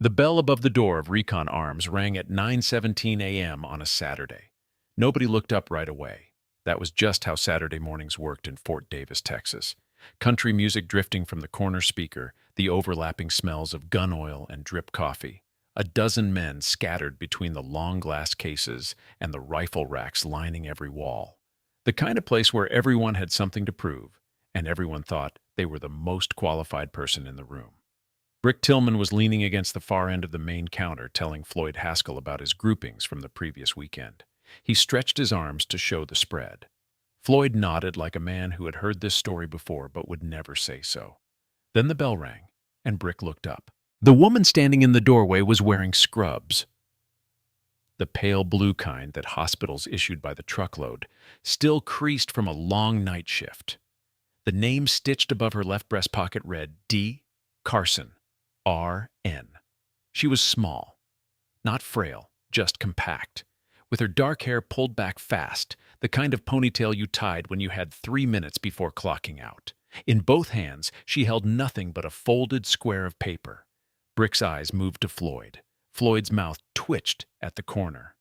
The bell above the door of Recon Arms rang at 9:17 a.m. on a Saturday. Nobody looked up right away. That was just how Saturday mornings worked in Fort Davis, Texas. Country music drifting from the corner speaker, the overlapping smells of gun oil and drip coffee. A dozen men scattered between the long glass cases and the rifle racks lining every wall. The kind of place where everyone had something to prove, and everyone thought they were the most qualified person in the room. Brick Tillman was leaning against the far end of the main counter telling Floyd Haskell about his groupings from the previous weekend. He stretched his arms to show the spread. Floyd nodded like a man who had heard this story before but would never say so. Then the bell rang, and Brick looked up. The woman standing in the doorway was wearing scrubs, the pale blue kind that hospitals issued by the truckload, still creased from a long night shift. The name stitched above her left breast pocket read D. Carson, R.N. She was small, not frail, just compact, with her dark hair pulled back fast, the kind of ponytail you tied when you had 3 minutes before clocking out. In both hands, she held nothing but a folded square of paper. Brick's eyes moved to Floyd. Floyd's mouth twitched at the corner.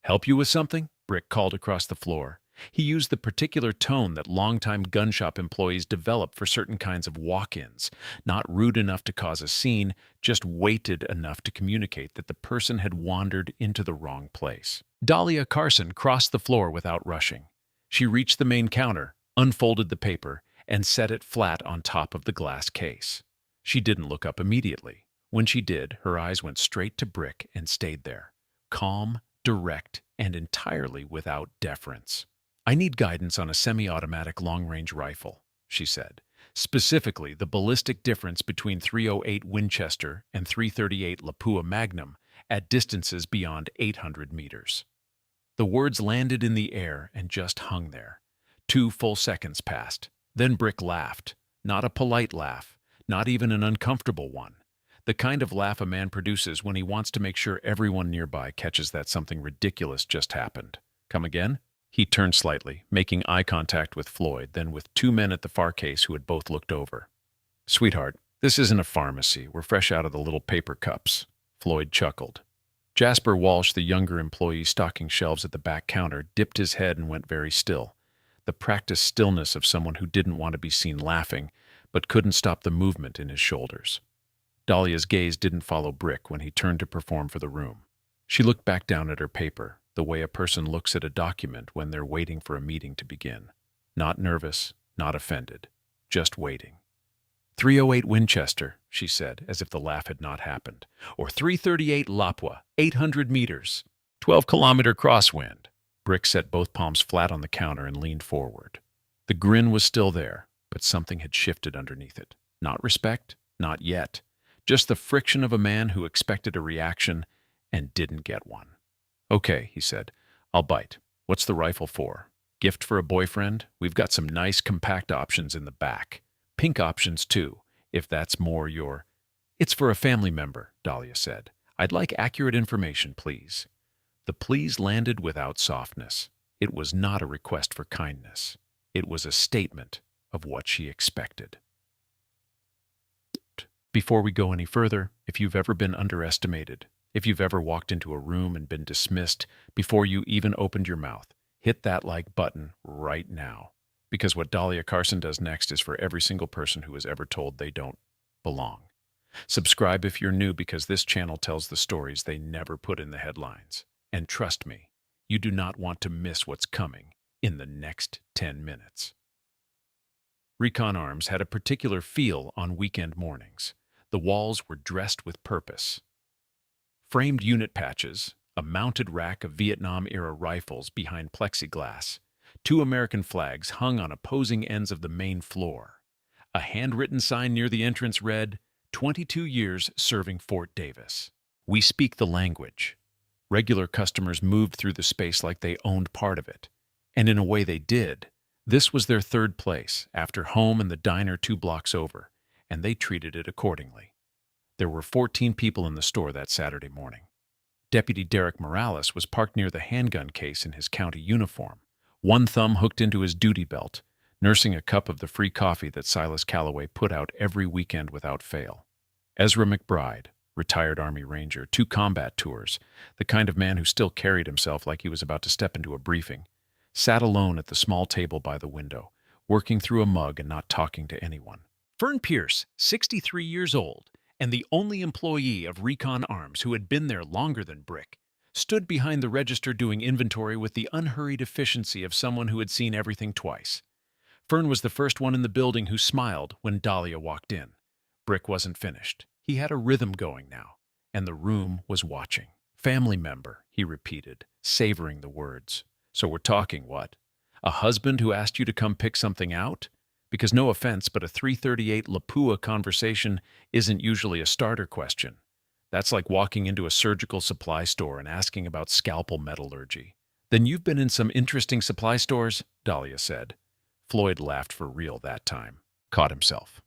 "Help you with something?" Brick called across the floor. He used the particular tone that longtime gun shop employees develop for certain kinds of walk-ins, not rude enough to cause a scene, just weighted enough to communicate that the person had wandered into the wrong place. Dahlia Carson crossed the floor without rushing. She reached the main counter, unfolded the paper, and set it flat on top of the glass case. She didn't look up immediately. When she did, her eyes went straight to Brick and stayed there, calm, direct, and entirely without deference. "I need guidance on a semi-automatic long-range rifle," she said. "Specifically, the ballistic difference between .308 Winchester and .338 Lapua Magnum at distances beyond 800 meters." The words landed in the air and just hung there. 2 full seconds passed. Then Brick laughed. Not a polite laugh, not even an uncomfortable one. The kind of laugh a man produces when he wants to make sure everyone nearby catches that something ridiculous just happened. "Come again?" He turned slightly, making eye contact with Floyd, then with 2 men at the far case who had both looked over. "Sweetheart, this isn't a pharmacy. We're fresh out of the little paper cups." Floyd chuckled. Jasper Walsh, the younger employee stocking shelves at the back counter, dipped his head and went very still. The practiced stillness of someone who didn't want to be seen laughing, but couldn't stop the movement in his shoulders. Dahlia's gaze didn't follow Brick when he turned to perform for the room. She looked back down at her paper, the way a person looks at a document when they're waiting for a meeting to begin. Not nervous, not offended, just waiting. "308 Winchester," she said, as if the laugh had not happened. "Or 338 Lapua, 800 meters, 12-kilometer crosswind." Brick set both palms flat on the counter and leaned forward. The grin was still there, but something had shifted underneath it. Not respect, not yet. Just the friction of a man who expected a reaction and didn't get one. "Okay," he said. "I'll bite. What's the rifle for? Gift for a boyfriend? We've got some nice compact options in the back. Pink options, too, if that's more your—" "It's for a family member," Dahlia said. "I'd like accurate information, please." The please landed without softness. It was not a request for kindness. It was a statement of what she expected. Before we go any further, if you've ever been underestimated, if you've ever walked into a room and been dismissed before you even opened your mouth, hit that like button right now. Because what Dahlia Carson does next is for every single person who is ever told they don't belong. Subscribe if you're new, because this channel tells the stories they never put in the headlines. And trust me, you do not want to miss what's coming in the next 10 minutes. Recon Arms had a particular feel on weekend mornings. The walls were dressed with purpose. Framed unit patches, a mounted rack of Vietnam-era rifles behind plexiglass, 2 American flags hung on opposing ends of the main floor. A handwritten sign near the entrance read, "22 years serving Fort Davis. We speak the language." Regular customers moved through the space like they owned part of it. And in a way they did. This was their third place, after home and the diner 2 blocks over, and they treated it accordingly. There were 14 people in the store that Saturday morning. Deputy Derek Morales was parked near the handgun case in his county uniform, one thumb hooked into his duty belt, nursing a cup of the free coffee that Silas Calloway put out every weekend without fail. Ezra McBride, retired Army Ranger, 2 combat tours, the kind of man who still carried himself like he was about to step into a briefing, sat alone at the small table by the window, working through a mug and not talking to anyone. Fern Pierce, 63 years old, and the only employee of Recon Arms who had been there longer than Brick, stood behind the register doing inventory with the unhurried efficiency of someone who had seen everything twice. Fern was the first one in the building who smiled when Dahlia walked in. Brick wasn't finished. He had a rhythm going now, and the room was watching. Family member, he repeated, savoring the words. So we're talking what? A husband who asked you to come pick something out? Because no offense, but a 338 Lapua conversation isn't usually a starter question. That's like walking into a surgical supply store and asking about scalpel metallurgy. Then you've been in some interesting supply stores, Dahlia said. Floyd laughed for real that time. Caught himself.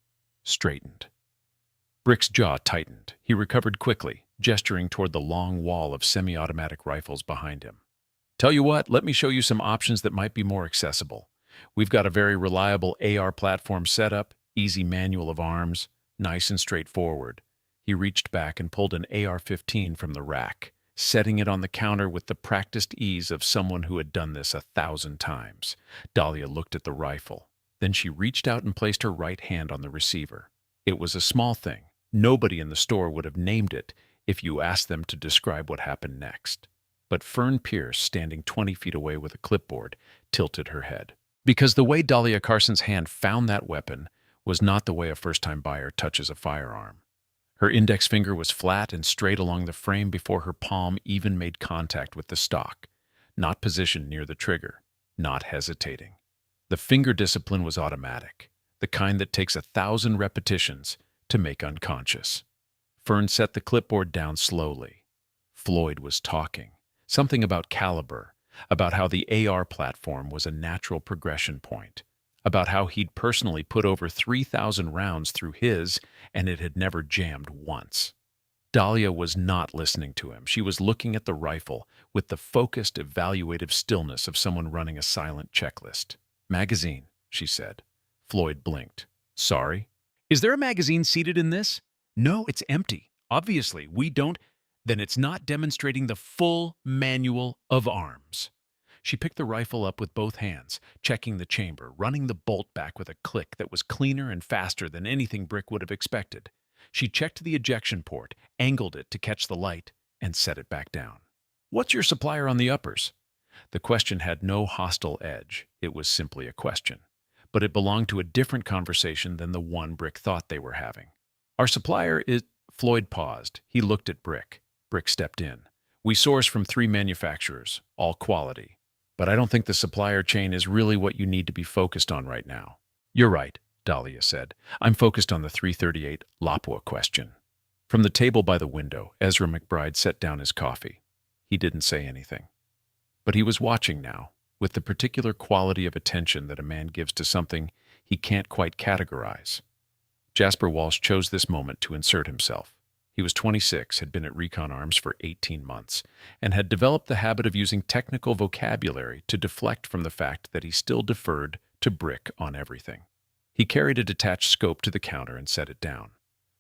Straightened. Brick's jaw tightened. He recovered quickly, gesturing toward the long wall of semi-automatic rifles behind him. Tell you what, let me show you some options that might be more accessible. We've got a very reliable AR platform setup, easy manual of arms, nice and straightforward. He reached back and pulled an AR-15 from the rack, setting it on the counter with the practiced ease of someone who had done this 1,000 times. Dahlia looked at the rifle. Then she reached out and placed her right hand on the receiver. It was a small thing. Nobody in the store would have named it if you asked them to describe what happened next. But Fern Pierce, standing 20 feet away with a clipboard, tilted her head. Because the way Dahlia Carson's hand found that weapon was not the way a first-time buyer touches a firearm. Her index finger was flat and straight along the frame before her palm even made contact with the stock, not positioned near the trigger, not hesitating. The finger discipline was automatic, the kind that takes 1,000 repetitions to make unconscious. Fern set the clipboard down slowly. Floyd was talking. Something about caliber, about how the AR platform was a natural progression point, about how he'd personally put over 3,000 rounds through his and it had never jammed once. Dahlia was not listening to him. She was looking at the rifle with the focused, evaluative stillness of someone running a silent checklist. Magazine, she said. Floyd blinked. Sorry? Is there a magazine seated in this? No, it's empty. Obviously, we don't. Then it's not demonstrating the full manual of arms. She picked the rifle up with both hands, checking the chamber, running the bolt back with a click that was cleaner and faster than anything Brick would have expected. She checked the ejection port, angled it to catch the light, and set it back down. What's your supplier on the uppers? The question had no hostile edge. It was simply a question. But it belonged to a different conversation than the one Brick thought they were having. Our supplier is... Floyd paused. He looked at Brick. Brick stepped in. We source from 3 manufacturers, all quality. But I don't think the supplier chain is really what you need to be focused on right now. You're right, Dahlia said. I'm focused on the 338 Lapua question. From the table by the window, Ezra McBride set down his coffee. He didn't say anything. But he was watching now, with the particular quality of attention that a man gives to something he can't quite categorize. Jasper Walsh chose this moment to insert himself. He was 26, had been at Recon Arms for 18 months, and had developed the habit of using technical vocabulary to deflect from the fact that he still deferred to Brick on everything. He carried a detached scope to the counter and set it down.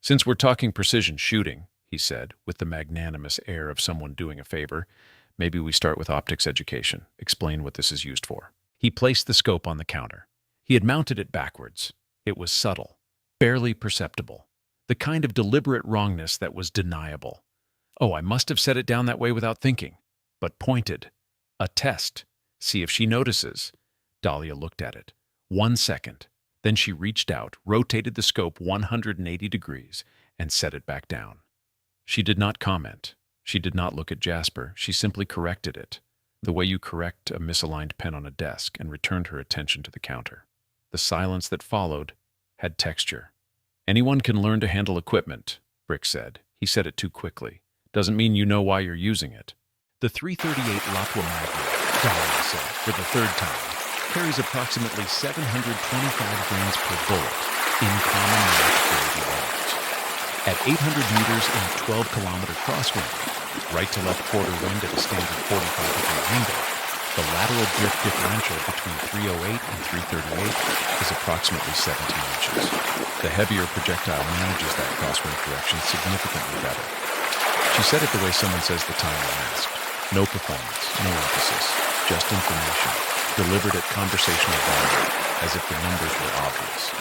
Since we're talking precision shooting, he said, with the magnanimous air of someone doing a favor, maybe we start with optics education. Explain what this is used for. He placed the scope on the counter. He had mounted it backwards. It was subtle, barely perceptible. The kind of deliberate wrongness that was deniable. Oh, I must have set it down that way without thinking. But pointed. A test. See if she notices. Dahlia looked at it. 1 second. Then she reached out, rotated the scope 180 degrees, and set it back down. She did not comment. She did not look at Jasper. She simply corrected it, the way you correct a misaligned pen on a desk, and returned her attention to the counter. The silence that followed had texture. Anyone can learn to handle equipment, Brick said. He said it too quickly. Doesn't mean you know why you're using it. The 338 Lapua Magnum, Dahlia said, for the 3rd time, carries approximately 725 grains per bullet in common match-grade rounds. At 800 meters in a 12-kilometer crosswind, right-to-left quarter wind at a standard 45-degree angle, The lateral drift differential between 308 and 338 is approximately 17 inches. The heavier projectile manages that crosswind correction significantly better. She said it the way someone says the time when asked. No performance, no emphasis, just information, delivered at conversational volume, as if the numbers were obvious.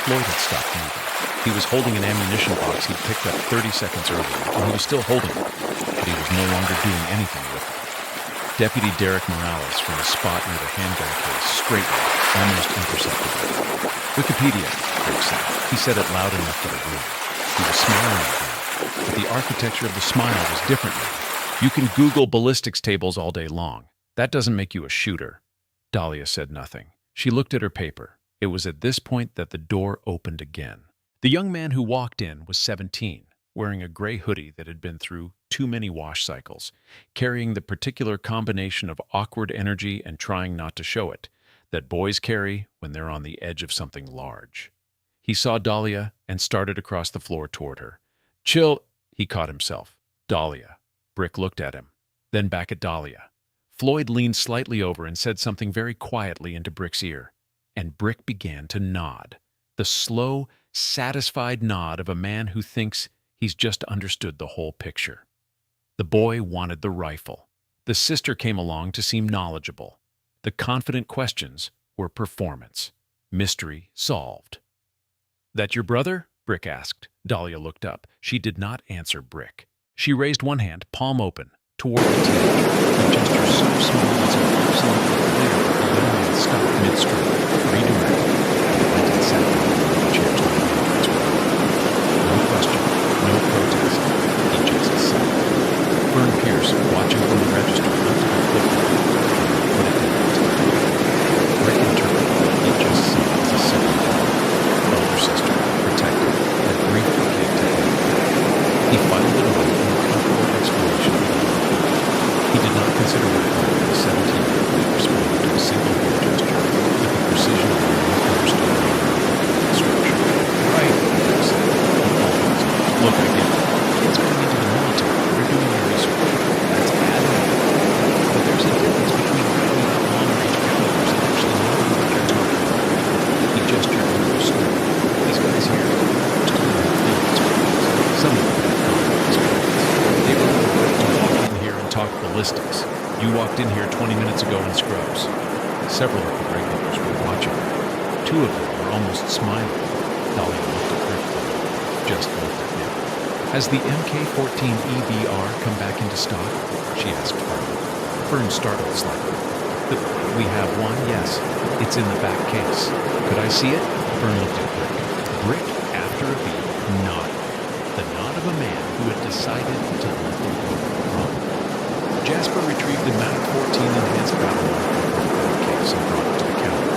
Floyd had stopped moving. He was holding an ammunition box he'd picked up 30 seconds earlier, and he was still holding it, but he was no longer doing anything with it. Deputy Derek Morales, from a spot near the handgun case, straightened, almost imperceptibly. Wikipedia, Rick said. He said it loud enough for the room. He was smiling again, but the architecture of the smile was different now. You can Google ballistics tables all day long. That doesn't make you a shooter. Dahlia said nothing. She looked at her paper. It was at this point that the door opened again. The young man who walked in was 17, wearing a gray hoodie that had been through too many wash cycles, carrying the particular combination of awkward energy and trying not to show it that boys carry when they're on the edge of something large. He saw Dahlia and started across the floor toward her. Chill, he caught himself. Dahlia. Brick looked at him, then back at Dahlia. Floyd leaned slightly over and said something very quietly into Brick's ear, and Brick began to nod. The slow, satisfied nod of a man who thinks he's just understood the whole picture. The boy wanted the rifle. The sister came along to seem knowledgeable. The confident questions were performance. Mystery solved. That your brother? Brick asked. Dahlia looked up. She did not answer Brick. She raised one hand, palm open, toward the teenager. A gesture so small as it absolutely clear that the young man stopped midstream, redirected, and went and sat down in the chair 20 yards away. No question, no protest. He just sat. Fern Pierce, watching from the register, lifted her clipboard and put it in the table. Brick interpreted what he just said as a signal. Elder sister, protected, had briefly kicked him. He filed it away in a comfortable explanation of the movement. He did not consider what it meant when the 17-year-old responded to a single hand gesture with the precision of a well-understood instruction. Right, Brick said. He paused. Look, I get it. Kids going into the military, they're doing their research. That's admirable. But there's a difference between writing out long-range calibers and actually knowing what you're talking about. He gestured into the store. These guys here, most of them have field experience. Some of them have combat experience. They were all right to walk in here and talk ballistics. You walked in here 20 minutes ago in scrubs. Several of the regulars were watching. Two of them were almost smiling. Dahlia looked at Rick, just looked at him. Has the MK-14 EBR come back into stock? She asked Fern. Fern startled slightly. We have one, yes. It's in the back case. Could I see it? Fern looked at Brick. Brick, after a beat, nodded. The nod of a man who had decided to let the world run. Jasper retrieved the Mag 14 enhanced battle rifle from the back case and brought it to the counter.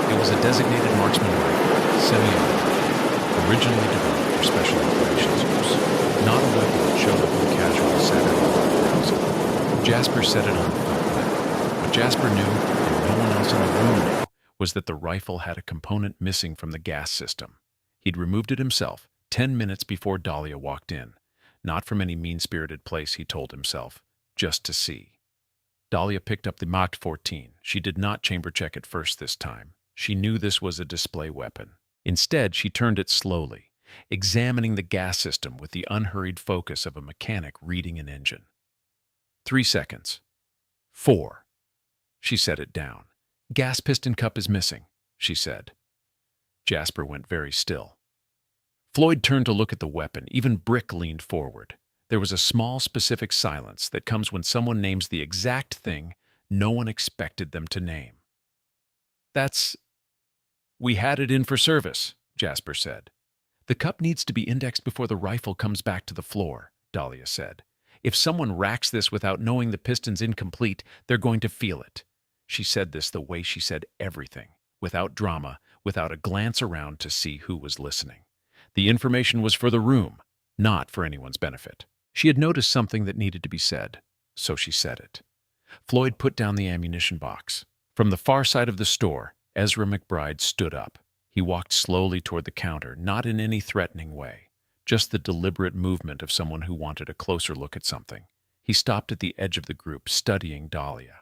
It was a designated marksman rifle, semi-automatic, originally developed for special operations use. Not a weapon that showed up in casual Saturday morning browsing. Jasper set it on the front rack. What Jasper knew, and no one else in the room knew, was that the rifle had a component missing from the gas system. He'd removed it himself 10 minutes before Dahlia walked in. Not from any mean-spirited place, he told himself, just to see. Dahlia picked up the Mach 14. She did not chamber check it first this time. She knew this was a display weapon. Instead, she turned it slowly, examining the gas system with the unhurried focus of a mechanic reading an engine. 3 seconds. 4. She set it down. Gas piston cup is missing, she said. Jasper went very still. Floyd turned to look at the weapon. Even Brick leaned forward. There was a small, specific silence that comes when someone names the exact thing no one expected them to name. We had it in for service, Jasper said. The cup needs to be indexed before the rifle comes back to the floor, Dahlia said. If someone racks this without knowing the piston's incomplete, they're going to feel it. She said this the way she said everything, without drama, without a glance around to see who was listening. The information was for the room, not for anyone's benefit. She had noticed something that needed to be said, so she said it. Floyd put down the ammunition box. From the far side of the store, Ezra McBride stood up. He walked slowly toward the counter, not in any threatening way, just the deliberate movement of someone who wanted a closer look at something. He stopped at the edge of the group, studying Dahlia.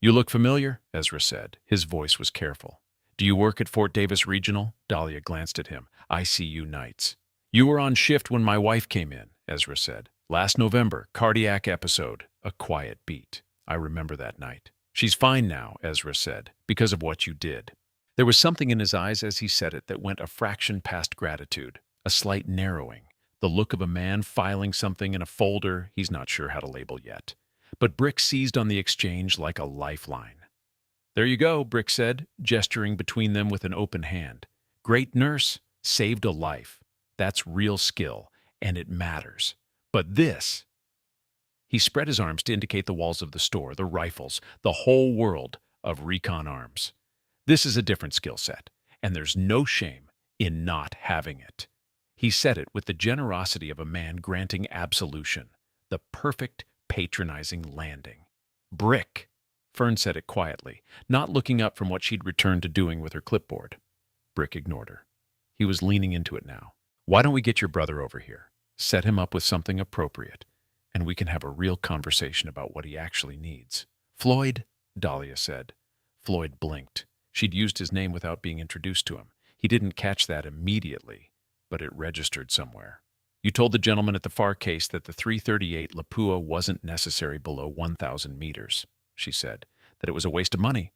"You look familiar," Ezra said. His voice was careful. "Do you work at Fort Davis Regional?" Dahlia glanced at him. "ICU nights." "You were on shift when my wife came in," Ezra said. "Last November, cardiac episode, a quiet beat. I remember that night." "She's fine now," Ezra said, "because of what you did." There was something in his eyes as he said it that went a fraction past gratitude, a slight narrowing, the look of a man filing something in a folder he's not sure how to label yet. But Brick seized on the exchange like a lifeline. "There you go," Brick said, gesturing between them with an open hand. "Great nurse, saved a life. That's real skill, and it matters. But this—" He spread his arms to indicate the walls of the store, the rifles, the whole world of recon arms. "This is a different skill set, and there's no shame in not having it." He said it with the generosity of a man granting absolution, the perfect patronizing landing. "Brick," Fern said it quietly, not looking up from what she'd returned to doing with her clipboard. Brick ignored her. He was leaning into it now. "Why don't we get your brother over here? Set him up with something appropriate, and we can have a real conversation about what he actually needs." "Floyd," Dahlia said. Floyd blinked. She'd used his name without being introduced to him. He didn't catch that immediately, but it registered somewhere. "You told the gentleman at the far case that the 338 Lapua wasn't necessary below 1,000 meters, she said, "that it was a waste of money."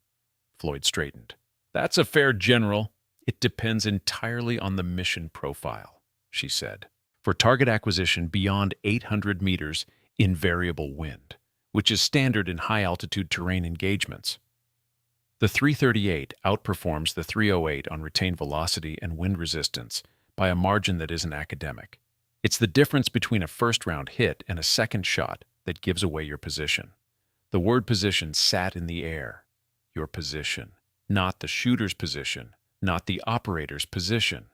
Floyd straightened. "That's a fair general. It depends entirely on the mission profile," she said. "For target acquisition beyond 800 meters in variable wind, which is standard in high-altitude terrain engagements. The 338 outperforms the 308 on retained velocity and wind resistance by a margin that isn't academic. It's the difference between a first-round hit and a second shot that gives away your position. The word position sat in the air. Your position. Not the shooter's position, not the operator's position.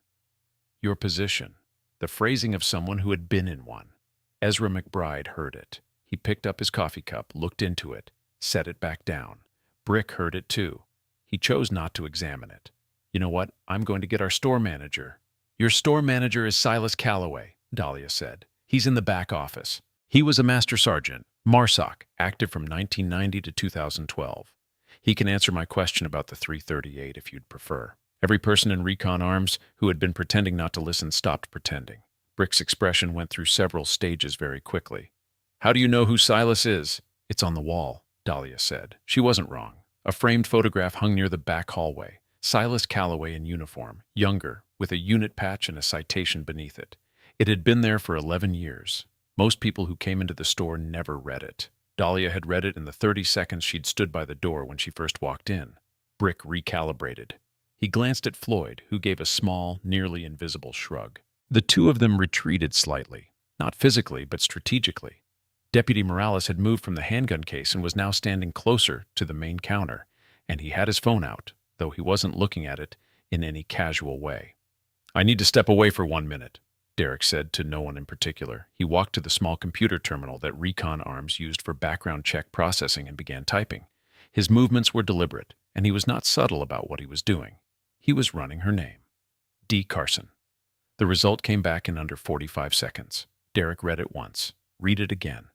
Your position. The phrasing of someone who had been in one. Ezra McBride heard it. He picked up his coffee cup, looked into it, set it back down. Brick heard it too. He chose not to examine it. "You know what? I'm going to get our store manager." "Your store manager is Silas Calloway," Dahlia said. "He's in the back office. He was a master sergeant, MARSOC, active from 1990 to 2012. He can answer my question about the 338 if you'd prefer." Every person in Recon Arms who had been pretending not to listen stopped pretending. Brick's expression went through several stages very quickly. "How do you know who Silas is?" "It's on the wall," Dahlia said. She wasn't wrong. A framed photograph hung near the back hallway. Silas Calloway in uniform, younger, with a unit patch and a citation beneath it. It had been there for 11 years. Most people who came into the store never read it. Dahlia had read it in the 30 seconds she'd stood by the door when she first walked in. Brick recalibrated. He glanced at Floyd, who gave a small, nearly invisible shrug. The two of them retreated slightly, not physically, but strategically. Deputy Morales had moved from the handgun case and was now standing closer to the main counter, and he had his phone out, though he wasn't looking at it in any casual way. "I need to step away for 1 minute," Derek said to no one in particular. He walked to the small computer terminal that Recon Arms used for background check processing and began typing. His movements were deliberate, and he was not subtle about what he was doing. He was running her name. D. Carson. The result came back in under 45 seconds. Derek read it once. Read it again.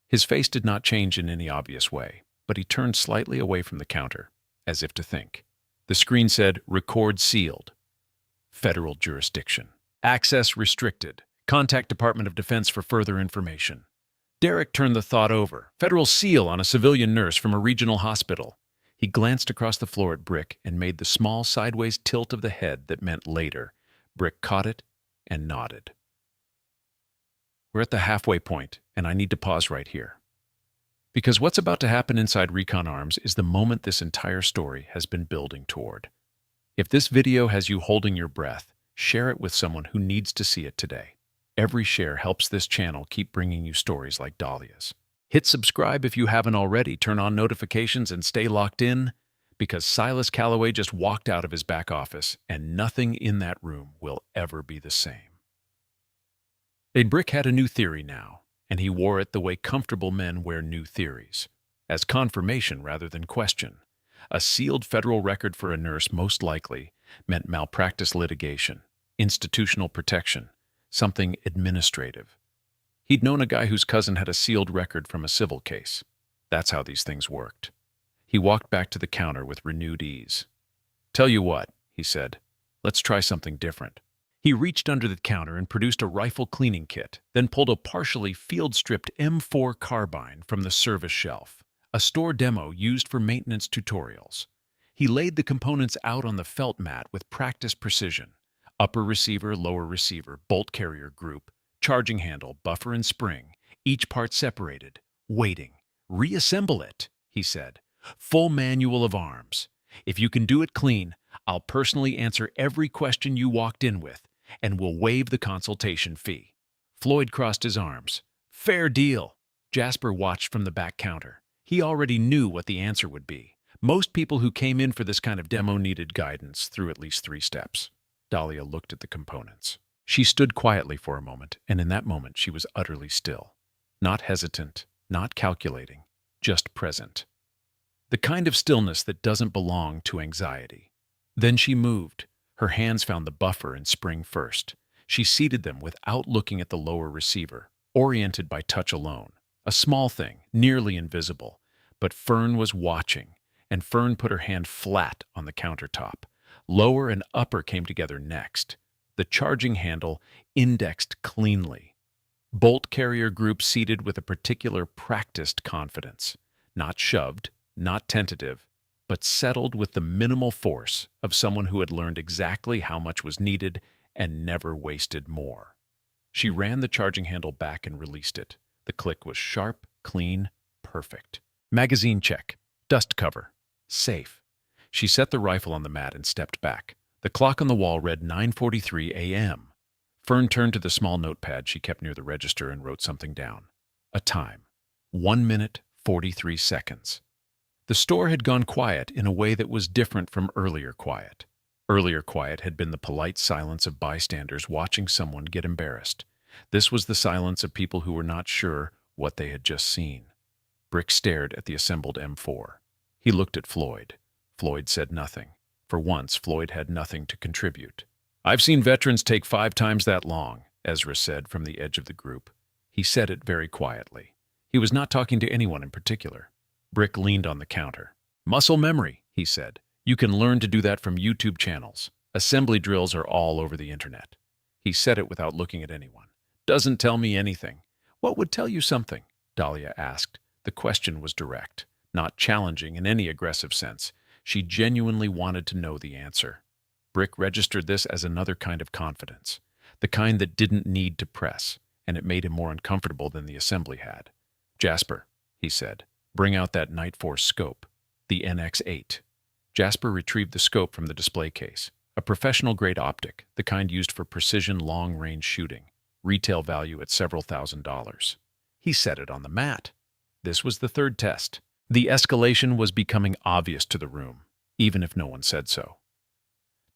His face did not change in any obvious way, but he turned slightly away from the counter, as if to think. The screen said, "Record sealed. Federal jurisdiction. Access restricted. Contact Department of Defense for further information." Derek turned the thought over. Federal seal on a civilian nurse from a regional hospital. He glanced across the floor at Brick and made the small sideways tilt of the head that meant later. Brick caught it and nodded. "We're at the halfway point, and I need to pause right here. Because what's about to happen inside Recon Arms is the moment this entire story has been building toward. If this video has you holding your breath, share it with someone who needs to see it today. Every share helps this channel keep bringing you stories like Dahlia's. Hit subscribe if you haven't already, turn on notifications, and stay locked in, because Silas Calloway just walked out of his back office, and nothing in that room will ever be the same. Brick had a new theory now, and he wore it the way comfortable men wear new theories, as confirmation rather than question. A sealed federal record for a nurse most likely meant malpractice litigation, institutional protection, something administrative. He'd known a guy whose cousin had a sealed record from a civil case. That's how these things worked. He walked back to the counter with renewed ease. "Tell you what," he said. "Let's try something different." He reached under the counter and produced a rifle cleaning kit, then pulled a partially field-stripped M4 carbine from the service shelf, a store demo used for maintenance tutorials. He laid the components out on the felt mat with practiced precision. Upper receiver, lower receiver, bolt carrier group, charging handle, buffer and spring, each part separated. Waiting. "Reassemble it," he said. "Full manual of arms. If you can do it clean, I'll personally answer every question you walked in with, and we'll waive the consultation fee." Floyd crossed his arms. "Fair deal." Jasper watched from the back counter. He already knew what the answer would be. Most people who came in for this kind of demo needed guidance through at least 3 steps. Dahlia looked at the components. She stood quietly for a moment, and in that moment she was utterly still. Not hesitant, not calculating, just present. The kind of stillness that doesn't belong to anxiety. Then she moved. Her hands found the buffer and spring first. She seated them without looking at the lower receiver, oriented by touch alone. A small thing, nearly invisible. But Fern was watching, and Fern put her hand flat on the countertop. Lower and upper came together next. The charging handle indexed cleanly. Bolt carrier group seated with a particular practiced confidence. Not shoved, not tentative, but settled with the minimal force of someone who had learned exactly how much was needed and never wasted more. She ran the charging handle back and released it. The click was sharp, clean, perfect. Magazine check. Dust cover. Safe. She set the rifle on the mat and stepped back. The clock on the wall read 9:43 a.m. Fern turned to the small notepad she kept near the register and wrote something down. A time. 1 minute, 43 seconds. The store had gone quiet in a way that was different from earlier quiet. Earlier quiet had been the polite silence of bystanders watching someone get embarrassed. This was the silence of people who were not sure what they had just seen. Brick stared at the assembled M4. He looked at Floyd. Floyd said nothing. For once, Floyd had nothing to contribute. "I've seen veterans take 5 times that long," Ezra said from the edge of the group. He said it very quietly. He was not talking to anyone in particular. Brick leaned on the counter. "Muscle memory," he said. "You can learn to do that from YouTube channels. Assembly drills are all over the internet." He said it without looking at anyone. "Doesn't tell me anything." "What would tell you something?" Dahlia asked. The question was direct, not challenging in any aggressive sense. She genuinely wanted to know the answer. Brick registered this as another kind of confidence, the kind that didn't need to press, and it made him more uncomfortable than the assembly had. "Jasper," he said, "bring out that Night Force scope, the NX-8. Jasper retrieved the scope from the display case, a professional-grade optic, the kind used for precision long-range shooting, retail value at several $1,000s. He set it on the mat. This was the 3rd test. The escalation was becoming obvious to the room, even if no one said so.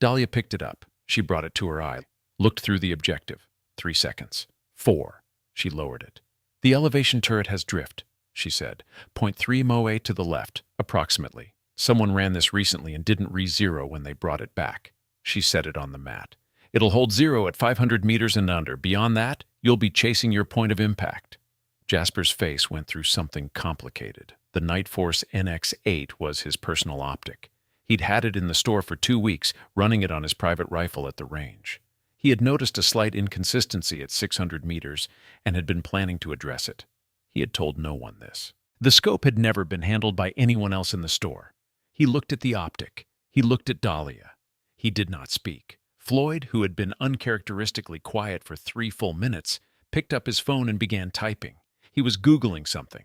Dahlia picked it up. She brought it to her eye, looked through the objective. 3 seconds. 4. She lowered it. "The elevation turret has drift," she said. "0.3 MOA to the left, approximately. Someone ran this recently and didn't re-zero when they brought it back." She set it on the mat. "It'll hold 0 at 500 meters and under. Beyond that, you'll be chasing your point of impact." Jasper's face went through something complicated. The Night Force NX-8 was his personal optic. He'd had it in the store for 2 weeks, running it on his private rifle at the range. He had noticed a slight inconsistency at 600 meters and had been planning to address it. He had told no one this. The scope had never been handled by anyone else in the store. He looked at the optic. He looked at Dahlia. He did not speak. Floyd, who had been uncharacteristically quiet for 3 full minutes, picked up his phone and began typing. He was Googling something.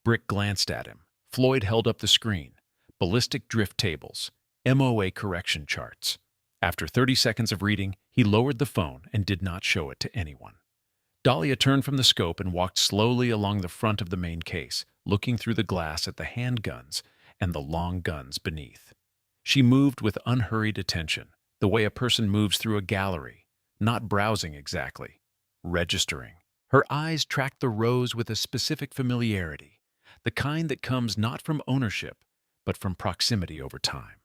Brick glanced at him. Floyd held up the screen. Ballistic drift tables. MOA correction charts. After 30 seconds of reading, he lowered the phone and did not show it to anyone. Dahlia turned from the scope and walked slowly along the front of the main case, looking through the glass at the handguns and the long guns beneath. She moved with unhurried attention, the way a person moves through a gallery, not browsing exactly, registering. Her eyes tracked the rows with a specific familiarity, the kind that comes not from ownership, but from proximity over time.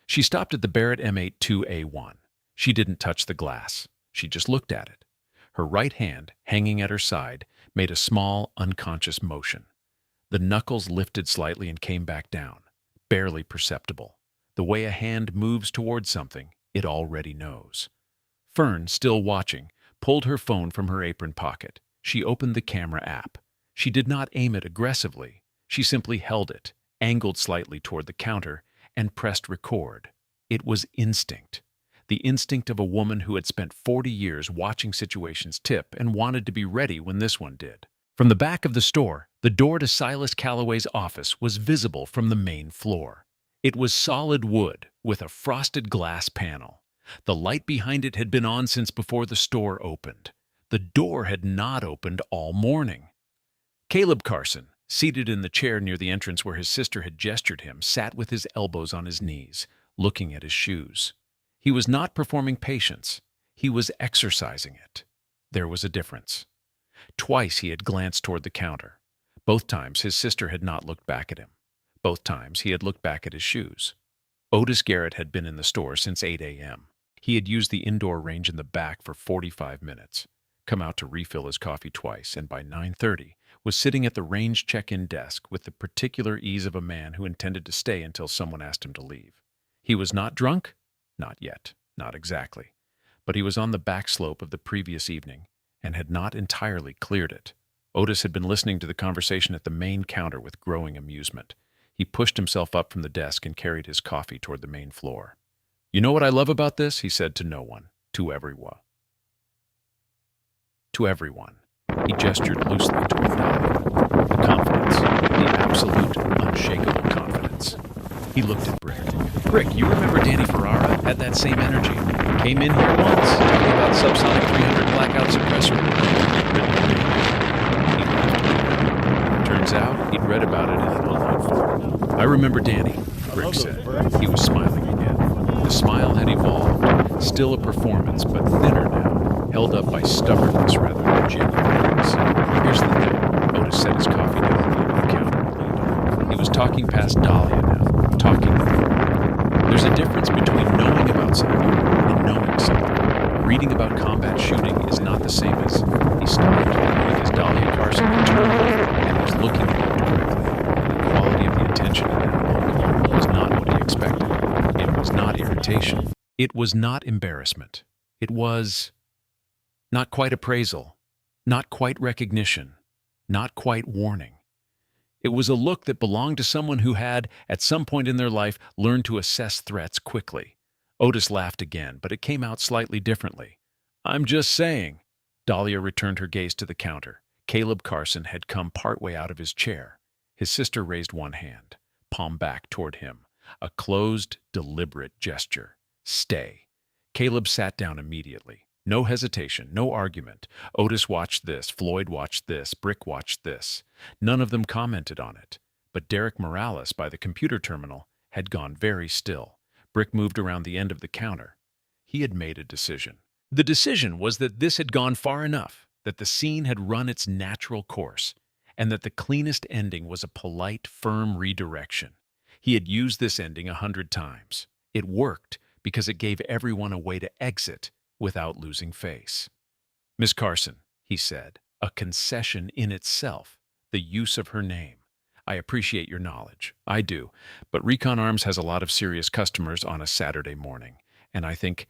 She stopped at the Barrett M82A1. She didn't touch the glass. She just looked at it. Her right hand, hanging at her side, made a small, unconscious motion. The knuckles lifted slightly and came back down. barely perceptible. The way a hand moves towards something it already knows. Fern, still watching, pulled her phone from her apron pocket. She opened the camera app. She did not aim it aggressively. She simply held it, angled slightly toward the counter, and pressed record. It was instinct. The instinct of a woman who had spent 40 years watching situations tip and wanted to be ready when this one did. From the back of the store, the door to Silas Calloway's office was visible from the main floor. It was solid wood with a frosted glass panel. The light behind it had been on since before the store opened. The door had not opened all morning. Caleb Carson, seated in the chair near the entrance where his sister had gestured him, sat with his elbows on his knees, looking at his shoes. He was not performing patience. He was exercising it. There was a difference. Twice he had glanced toward the counter. Both times his sister had not looked back at him. Both times he had looked back at his shoes. Otis Garrett had been in the store since 8 a.m. He had used the indoor range in the back for 45 minutes, come out to refill his coffee twice, and by 9:30 was sitting at the range check-in desk with the particular ease of a man who intended to stay until someone asked him to leave. He was not drunk? Not yet, not exactly. But he was on the back slope of the previous evening and had not entirely cleared it. Otis had been listening to the conversation at the main counter with growing amusement. He pushed himself up from the desk and carried his coffee toward the main floor. "You know what I love about this?" he said to no one, to everyone. To everyone. He gestured loosely toward Dahlia. The confidence, the absolute, unshakable confidence. He looked at Brick. "Brick, you remember Danny Ferrara? Had that same energy. Came in here once, talking about subsonic 300 blackout suppressor." He laughed. Turns out he'd read about it in an online forum. "I remember Danny," Brick said. He was smiling again. The smile had evolved, still a performance, but thinner now, held up by stubbornness rather than genuineness. "Here's the thing." Otis set his coffee down at the end of the counter and leaned over. He was talking past Dahlia now, talking with her. "There's a difference between knowing about something and knowing something. Reading about combat shooting is not the same as..." He stopped because Dahlia Carson had turned and was looking at him directly. The quality of the attention in that look was not what he expected. It was not irritation. It was not embarrassment. It was not quite appraisal, not quite recognition, not quite warning. It was a look that belonged to someone who had, at some point in their life, learned to assess threats quickly. Otis laughed again, but it came out slightly differently. "I'm just saying." Dahlia returned her gaze to the counter. Caleb Carson had come partway out of his chair. His sister raised one hand, palm back toward him. A closed, deliberate gesture. "Stay." Caleb sat down immediately. No hesitation, no argument. Otis watched this, Floyd watched this, Brick watched this. None of them commented on it. But Derek Morales, by the computer terminal, had gone very still. Brick moved around the end of the counter. He had made a decision. The decision was that this had gone far enough, that the scene had run its natural course, and that the cleanest ending was a polite, firm redirection. He had used this ending 100 times. It worked because it gave everyone a way to exit without losing face. "Miss Carson," he said, a concession in itself, the use of her name. "I appreciate your knowledge. I do. But Recon Arms has a lot of serious customers on a Saturday morning, and I think..."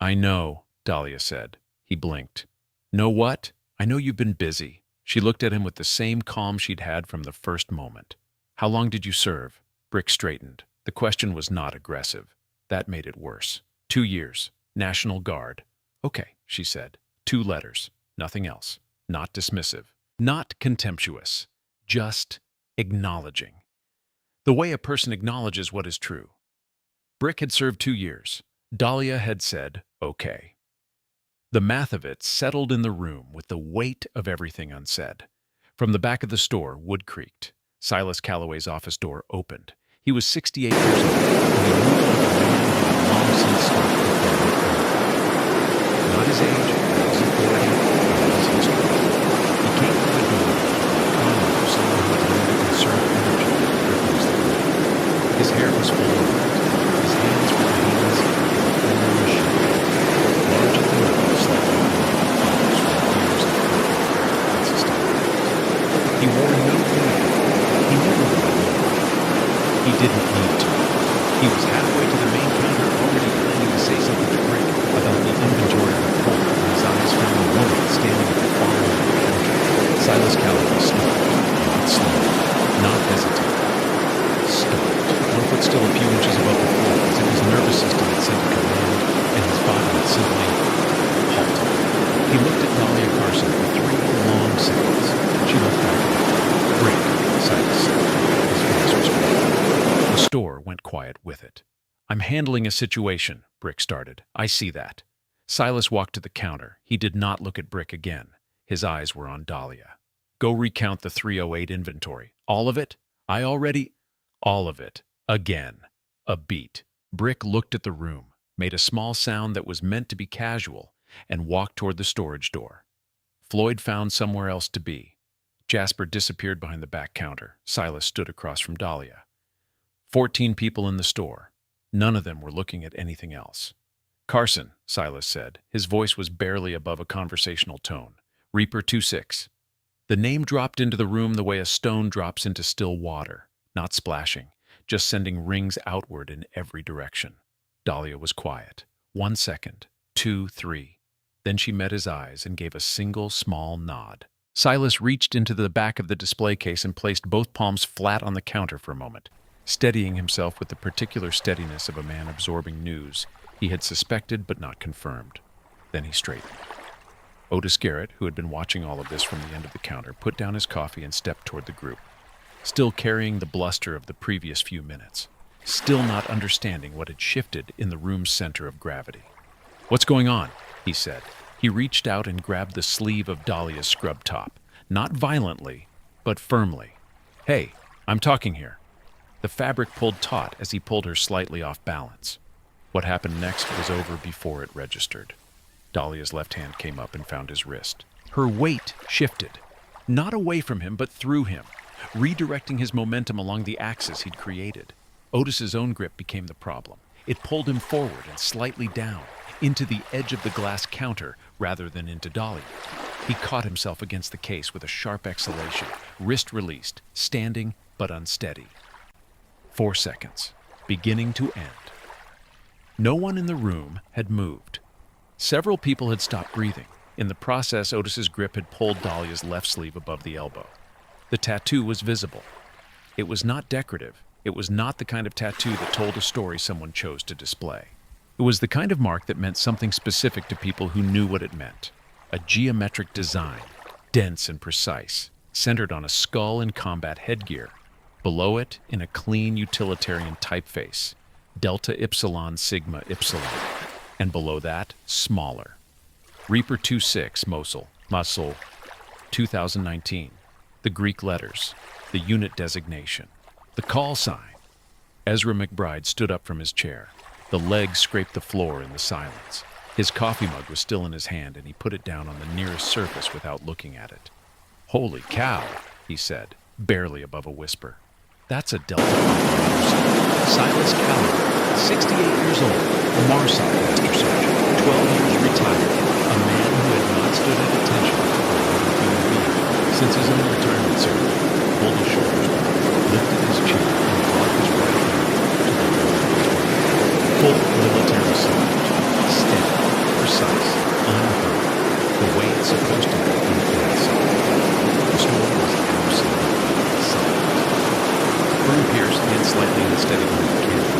"I know," Dahlia said. He blinked. "Know what? I know you've been busy." She looked at him with the same calm she'd had from the first moment. "How long did you serve?" Brick straightened. The question was not aggressive. That made it worse. 2 years. National Guard. "Okay," she said. 2 letters. Nothing else. Not dismissive. Not contemptuous. Just acknowledging. The way a person acknowledges what is true. Brick had served 2 years. Dahlia had said, "Okay." The math of it settled in the room with the weight of everything unsaid. From the back of the store, wood creaked. Silas Calloway's office door opened. He was 68 years old, and he moved like a man who had long since stopped preparing for it. Not his age, not his authority, not his history. He came through the door, calmly for someone who had learned to conserve energy quickly as they went. His hair was full of it. His hands were the hands of a former machine. Larger than life, slightly fingers from years of consistent. He wore no uniform. He never wore a uniform. He He didn't need to. He was halfway to the main counter, already planning to say something to Brick about the inventory report when his eyes found a woman standing at the far end of the counter. Silas Calloway stopped, not slowly, not hesitating. Stopped, 1 foot still a few inches above the floor, as if his nervous system had sent a command, and his body had simply halted. He looked at Dahlia Carson for 3 long seconds. She looked back at him. Brick, Silas said. His voice was quiet. The store went quiet with it. I'm handling a situation, Brick started. I see that. Silas walked to the counter. He did not look at Brick again. His eyes were on Dahlia. Go recount the 308 inventory. All of it? All of it. Again. A beat. Brick looked at the room, made a small sound that was meant to be casual, and walked toward the storage door. Floyd found somewhere else to be. Jasper disappeared behind the back counter. Silas stood across from Dahlia. 14 people in the store. None of them were looking at anything else. Carson, Silas said. His voice was barely above a conversational tone. Reaper 26. The name dropped into the room the way a stone drops into still water, not splashing, just sending rings outward in every direction. Dahlia was quiet. 1 second, 2, 3. Then she met his eyes and gave a single small nod. Silas reached into the back of the display case and placed both palms flat on the counter for a moment, steadying himself with the particular steadiness of a man absorbing news he had suspected but not confirmed. Then he straightened. Otis Garrett, who had been watching all of this from the end of the counter, put down his coffee and stepped toward the group, still carrying the bluster of the previous few minutes, still not understanding what had shifted in the room's center of gravity. What's going on? He said. He reached out and grabbed the sleeve of Dahlia's scrub top, not violently, but firmly. Hey, I'm talking here. The fabric pulled taut as he pulled her slightly off balance. What happened next was over before it registered. Dahlia's left hand came up and found his wrist. Her weight shifted, not away from him, but through him, redirecting his momentum along the axis he'd created. Otis's own grip became the problem. It pulled him forward and slightly down, into the edge of the glass counter rather than into Dahlia. He caught himself against the case with a sharp exhalation, wrist released, standing but unsteady. 4 seconds, beginning to end. No one in the room had moved. Several people had stopped breathing. In the process, Otis's grip had pulled Dahlia's left sleeve above the elbow. The tattoo was visible. It was not decorative. It was not the kind of tattoo that told a story someone chose to display. It was the kind of mark that meant something specific to people who knew what it meant. A geometric design, dense and precise, centered on a skull and combat headgear. Below it, in a clean utilitarian typeface, Delta Ipsilon Sigma Ipsilon. And below that, smaller. Reaper 26, Mosul, 2019. The Greek letters, the unit designation, the call sign. Ezra McBride stood up from his chair. The legs scraped the floor in the silence. His coffee mug was still in his hand, and he put it down on the nearest surface without looking at it. Holy cow, he said, barely above a whisper. That's a Delta Alpha. Silas Calloway, 68 years old, a MARSOC Master Sergeant, 12 years retired, a man who had not stood at attention for another human being since his own retirement ceremony, pulled his shoulders back, lifted his chin, and brought his right hand to the middle of his right. Full military salute, steady, precise, unhurried, the way it's supposed to be in a class. The store was absolutely silent. Fern Pierce and slightly unsteady behind the camera.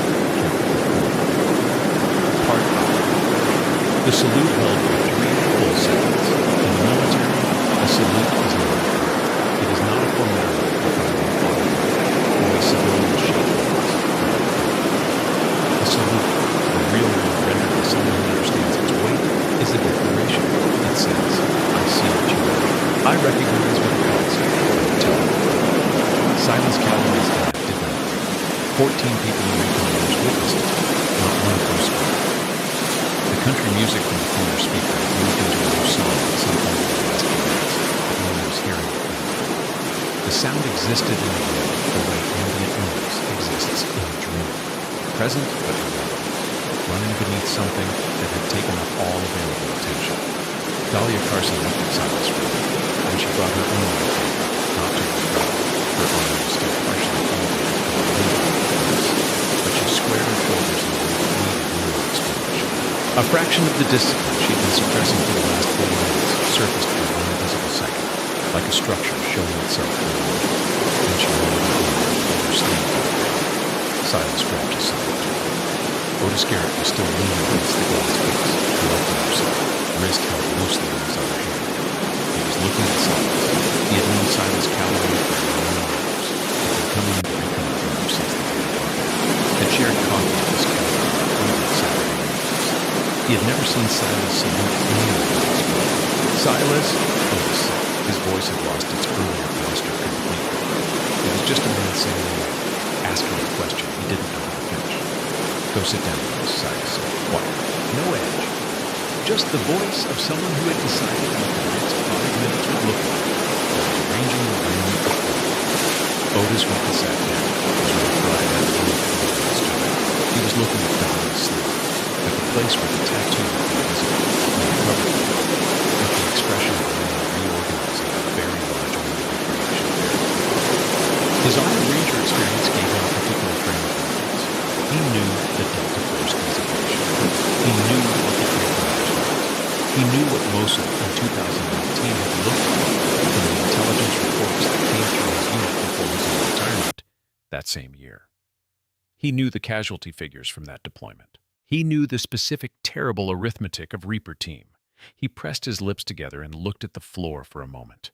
Part 5. The salute held for 3 full seconds. In the military, a salute is not a prayer. It is not a formality provided in automatic, or a civilian shake hands. A salute, the real one rendered by someone who understands its weight, is a declaration. It says, I see what you are. I recognize what it calls you. Silas Calloway's death did not. 14 people in Recon witnessed it, not one person. The country music from the corner speaker moved into a new song at some point in the last few minutes, but no one was hearing it now. The sound existed in the room the way ambient noise exists in a dream, present but irrelevant, running beneath something that had taken up all available attention. Dahlia Carson looked at Silas for a minute, and she brought her own light, not to her brow. Her arm was still partially elevated toward the window. A fraction of the discipline she'd been suppressing for the last 4 minutes surfaced for one invisible second, like a structure showing itself in the water. Then she rolled over her sleeve. Silas grabbed his side. Otis Garrett was still leaning against the glass case, collecting himself, wrist held loosely in his other hand. He was looking at Silas. He had known Silas Calloway for 9 years. He'd been coming into recon with him since the day. Had shared coffee at his cafe on Saturday mornings. He had never seen Silas salute anyone else. Silas, Otis said. His voice had lost its earlier bluster completely. It was just a man saying asking a question he didn't know how to finish. Go sit down, Silas said. What? No edge. Just the voice of someone who had decided what the next 5 minutes would look like. Arranging the room for Otis went and sat down. His right eye had a look at the question. He was looking at Donna's sleeve, at the place where the tattoo had been visible, and the cover, with the expression of a man reorganizing a very large movie creation. His Army Ranger experience gave him a particular frame of reference. He knew the Delta Force designation. He knew what the Great Rise was. He knew what Mosul in 2019 had looked like from the intelligence reports that came through his unit before his own retirement that same year. He knew the casualty figures from that deployment. He knew the specific terrible arithmetic of Reaper Team. He pressed his lips together and looked at the floor for a moment.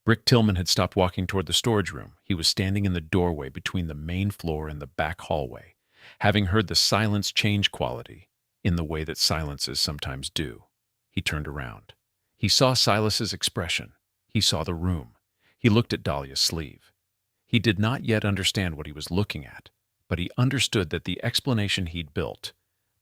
Brick Tillman had stopped walking toward the storage room. He was standing in the doorway between the main floor and the back hallway, having heard the silence change quality in the way that silences sometimes do. He turned around. He saw Silas's expression. He saw the room. He looked at Dahlia's sleeve. He did not yet understand what he was looking at, but he understood that the explanation he'd built,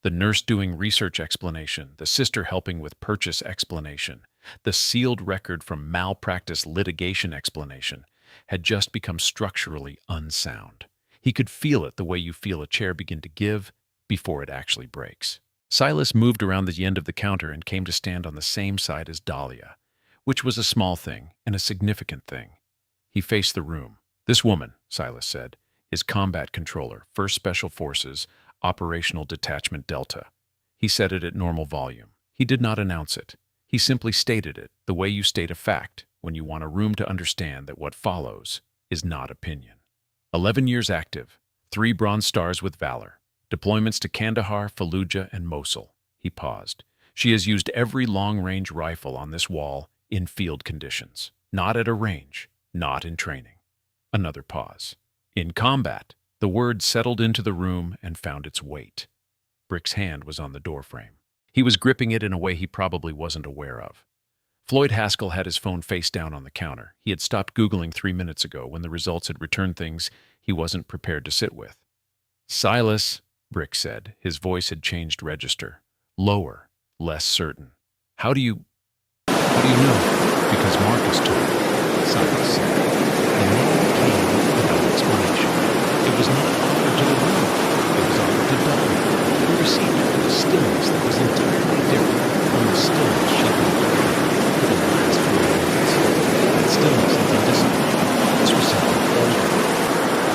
the nurse doing research explanation, the sister helping with purchase explanation, the sealed record from malpractice litigation explanation, had just become structurally unsound. He could feel it the way you feel a chair begin to give before it actually breaks. Silas moved around the end of the counter and came to stand on the same side as Dahlia, which was a small thing and a significant thing. He faced the room. This woman, Silas said, is Combat Controller, 1st Special Forces, Operational Detachment Delta. He said it at normal volume. He did not announce it. He simply stated it the way you state a fact when you want a room to understand that what follows is not opinion. 11 years active, 3 Bronze Stars with Valor, deployments to Kandahar, Fallujah, and Mosul. He paused. She has used every long-range rifle on this wall in field conditions, not at a range, not in training. Another pause. In combat, the word settled into the room and found its weight. Brick's hand was on the doorframe. He was gripping it in a way he probably wasn't aware of. Floyd Haskell had his phone face down on the counter. He had stopped Googling 3 minutes ago when the results had returned things he wasn't prepared to sit with. Silas, Brick said. His voice had changed register. Lower, less certain. How do you know? Because Marcus told me, Silas said. The name came without explanation. It was not offered to the room. It was offered to Dahlia. He received it with a stillness that was entirely different from the stillness she'd been carrying for the last 4 minutes. That stillness had been dissipated. This was something older.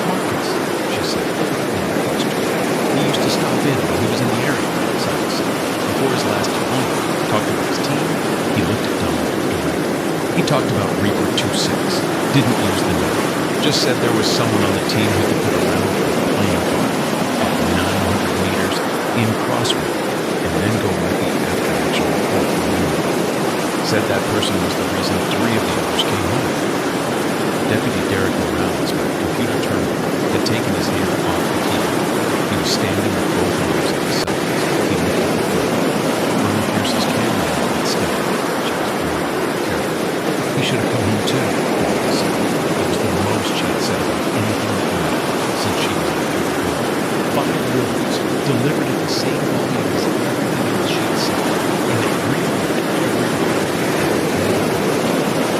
Marcus, she said, without question. He used to stop in when he was in the area, Silas said. Before his last deployment, talked about his team. He looked at Dahlia directly. He talked about Reaper 2-6. Didn't use the name. Just said there was someone on the team who could put a round through a plane car at 900 meters in crosswind and then go write the after-action report for memory. Said that person was the reason 3 of the others came home. Deputy Derek Morales, by the computer terminal, had taken his hand off the keyboard. He was standing with both arms at his sides. He looked at the phone. Colonel Pierce's camera had been steady. She was very careful. He should have come home too, Dahlia said. It was the most she had said about anything that mattered since she was at the 5 words, delivered at the same volume as everything else she had said, and it realized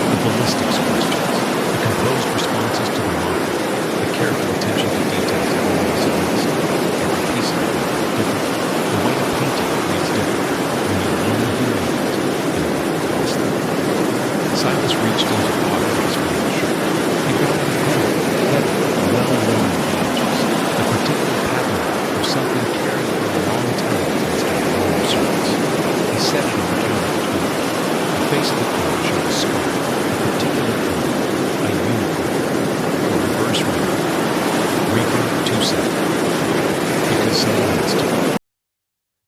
the ballistics questions, the composed responses to the monitor, the careful attention to details of all his events, every piece of it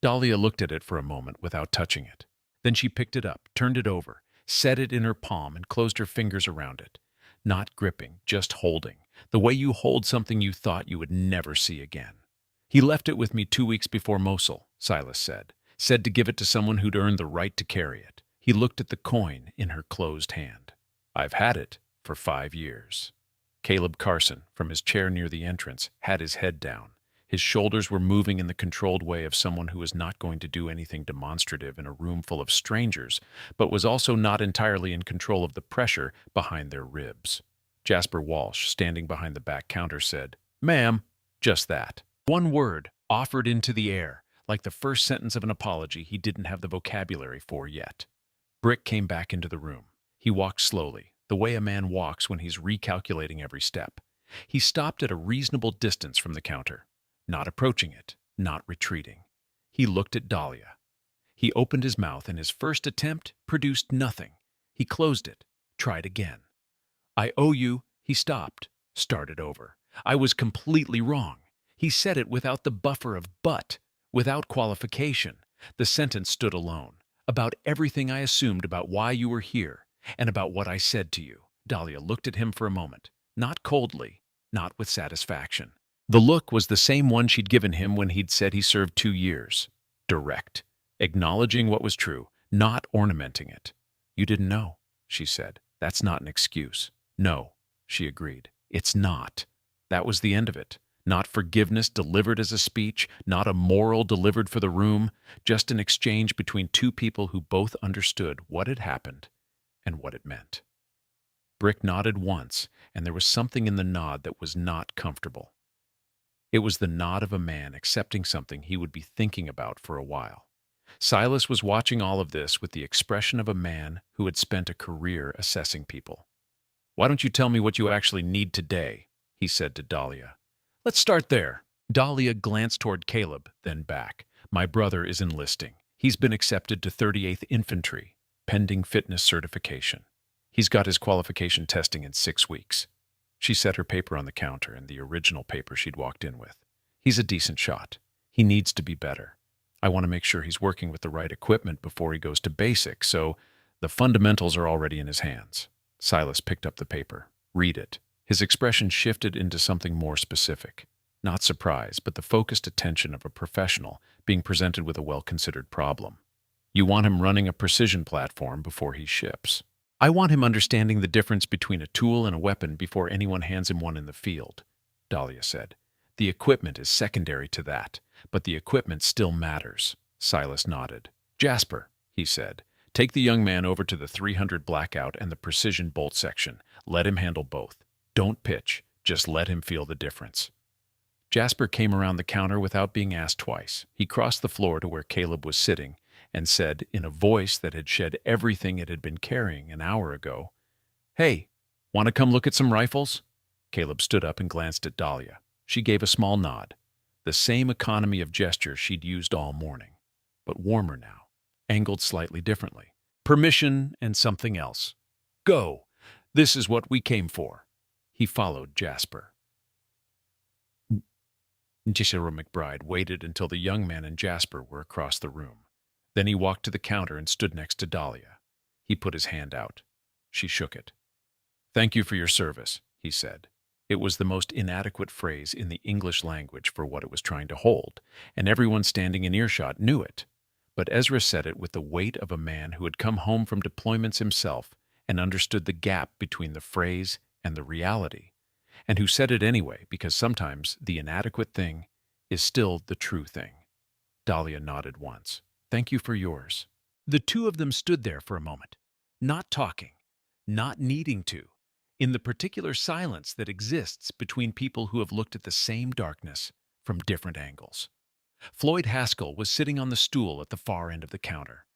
Dahlia looked at it for a moment without touching it. Then she picked it up, turned it over, set it in her palm, and closed her fingers around it. Not gripping, just holding, the way you hold something you thought you would never see again. He left it with me 2 weeks before Mosul, Silas said. Said to give it to someone who'd earned the right to carry it. He looked at the coin in her closed hand. I've had it for 5 years. Caleb Carson, from his chair near the entrance, had his head down. His shoulders were moving in the controlled way of someone who was not going to do anything demonstrative in a room full of strangers, but was also not entirely in control of the pressure behind their ribs. Jasper Walsh, standing behind the back counter, said, "Ma'am." Just that. One word, offered into the air, like the first sentence of an apology he didn't have the vocabulary for yet. Brick came back into the room. He walked slowly, the way a man walks when he's recalculating every step. He stopped at a reasonable distance from the counter, not approaching it, not retreating. He looked at Dahlia. He opened his mouth, and his first attempt produced nothing. He closed it, tried again. "I owe you," he stopped, started over. "I was completely wrong." He said it without the buffer of but, without qualification. The sentence stood alone. "About everything I assumed about why you were here, and about what I said to you." Dahlia looked at him for a moment, not coldly, not with satisfaction. The look was the same one she'd given him when he'd said he served 2 years. Direct, acknowledging what was true, not ornamenting it. "You didn't know," she said. "That's not an excuse." "No," she agreed. "It's not." That was the end of it. Not forgiveness delivered as a speech, not a moral delivered for the room, just an exchange between two people who both understood what had happened and what it meant. Brick nodded once, and there was something in the nod that was not comfortable. It was the nod of a man accepting something he would be thinking about for a while. Silas was watching all of this with the expression of a man who had spent a career assessing people. "Why don't you tell me what you actually need today?" he said to Dahlia. "Let's start there." Dahlia glanced toward Caleb, then back. "My brother is enlisting. He's been accepted to 38th Infantry, pending fitness certification. He's got his qualification testing in 6 weeks. She set her paper on the counter and the original paper she'd walked in with. "He's a decent shot. He needs to be better. I want to make sure he's working with the right equipment before he goes to basic, so the fundamentals are already in his hands." Silas picked up the paper. "Read it." His expression shifted into something more specific. Not surprise, but the focused attention of a professional being presented with a well-considered problem. "You want him running a precision platform before he ships. I want him understanding the difference between a tool and a weapon before anyone hands him one in the field," Dahlia said. "The equipment is secondary to that, but the equipment still matters." Silas nodded. "Jasper," he said, "take the young man over to the 300 blackout and the precision bolt section. Let him handle both. Don't pitch, just let him feel the difference." Jasper came around the counter without being asked twice. He crossed the floor to where Caleb was sitting and said, in a voice that had shed everything it had been carrying an hour ago, "Hey, want to come look at some rifles?" Caleb stood up and glanced at Dahlia. She gave a small nod, the same economy of gesture she'd used all morning, but warmer now, angled slightly differently. "Permission and something else. Go. This is what we came for." He followed Jasper. Gisela McBride waited until the young man and Jasper were across the room. Then he walked to the counter and stood next to Dahlia. He put his hand out. She shook it. "Thank you for your service," he said. It was the most inadequate phrase in the English language for what it was trying to hold, and everyone standing in earshot knew it. But Ezra said it with the weight of a man who had come home from deployments himself and understood the gap between the phrase and the reality, and who said it anyway because sometimes the inadequate thing is still the true thing. Dahlia nodded once. "Thank you for yours." The two of them stood there for a moment, not talking, not needing to, in the particular silence that exists between people who have looked at the same darkness from different angles. Floyd Haskell was sitting on the stool at the far end of the counter.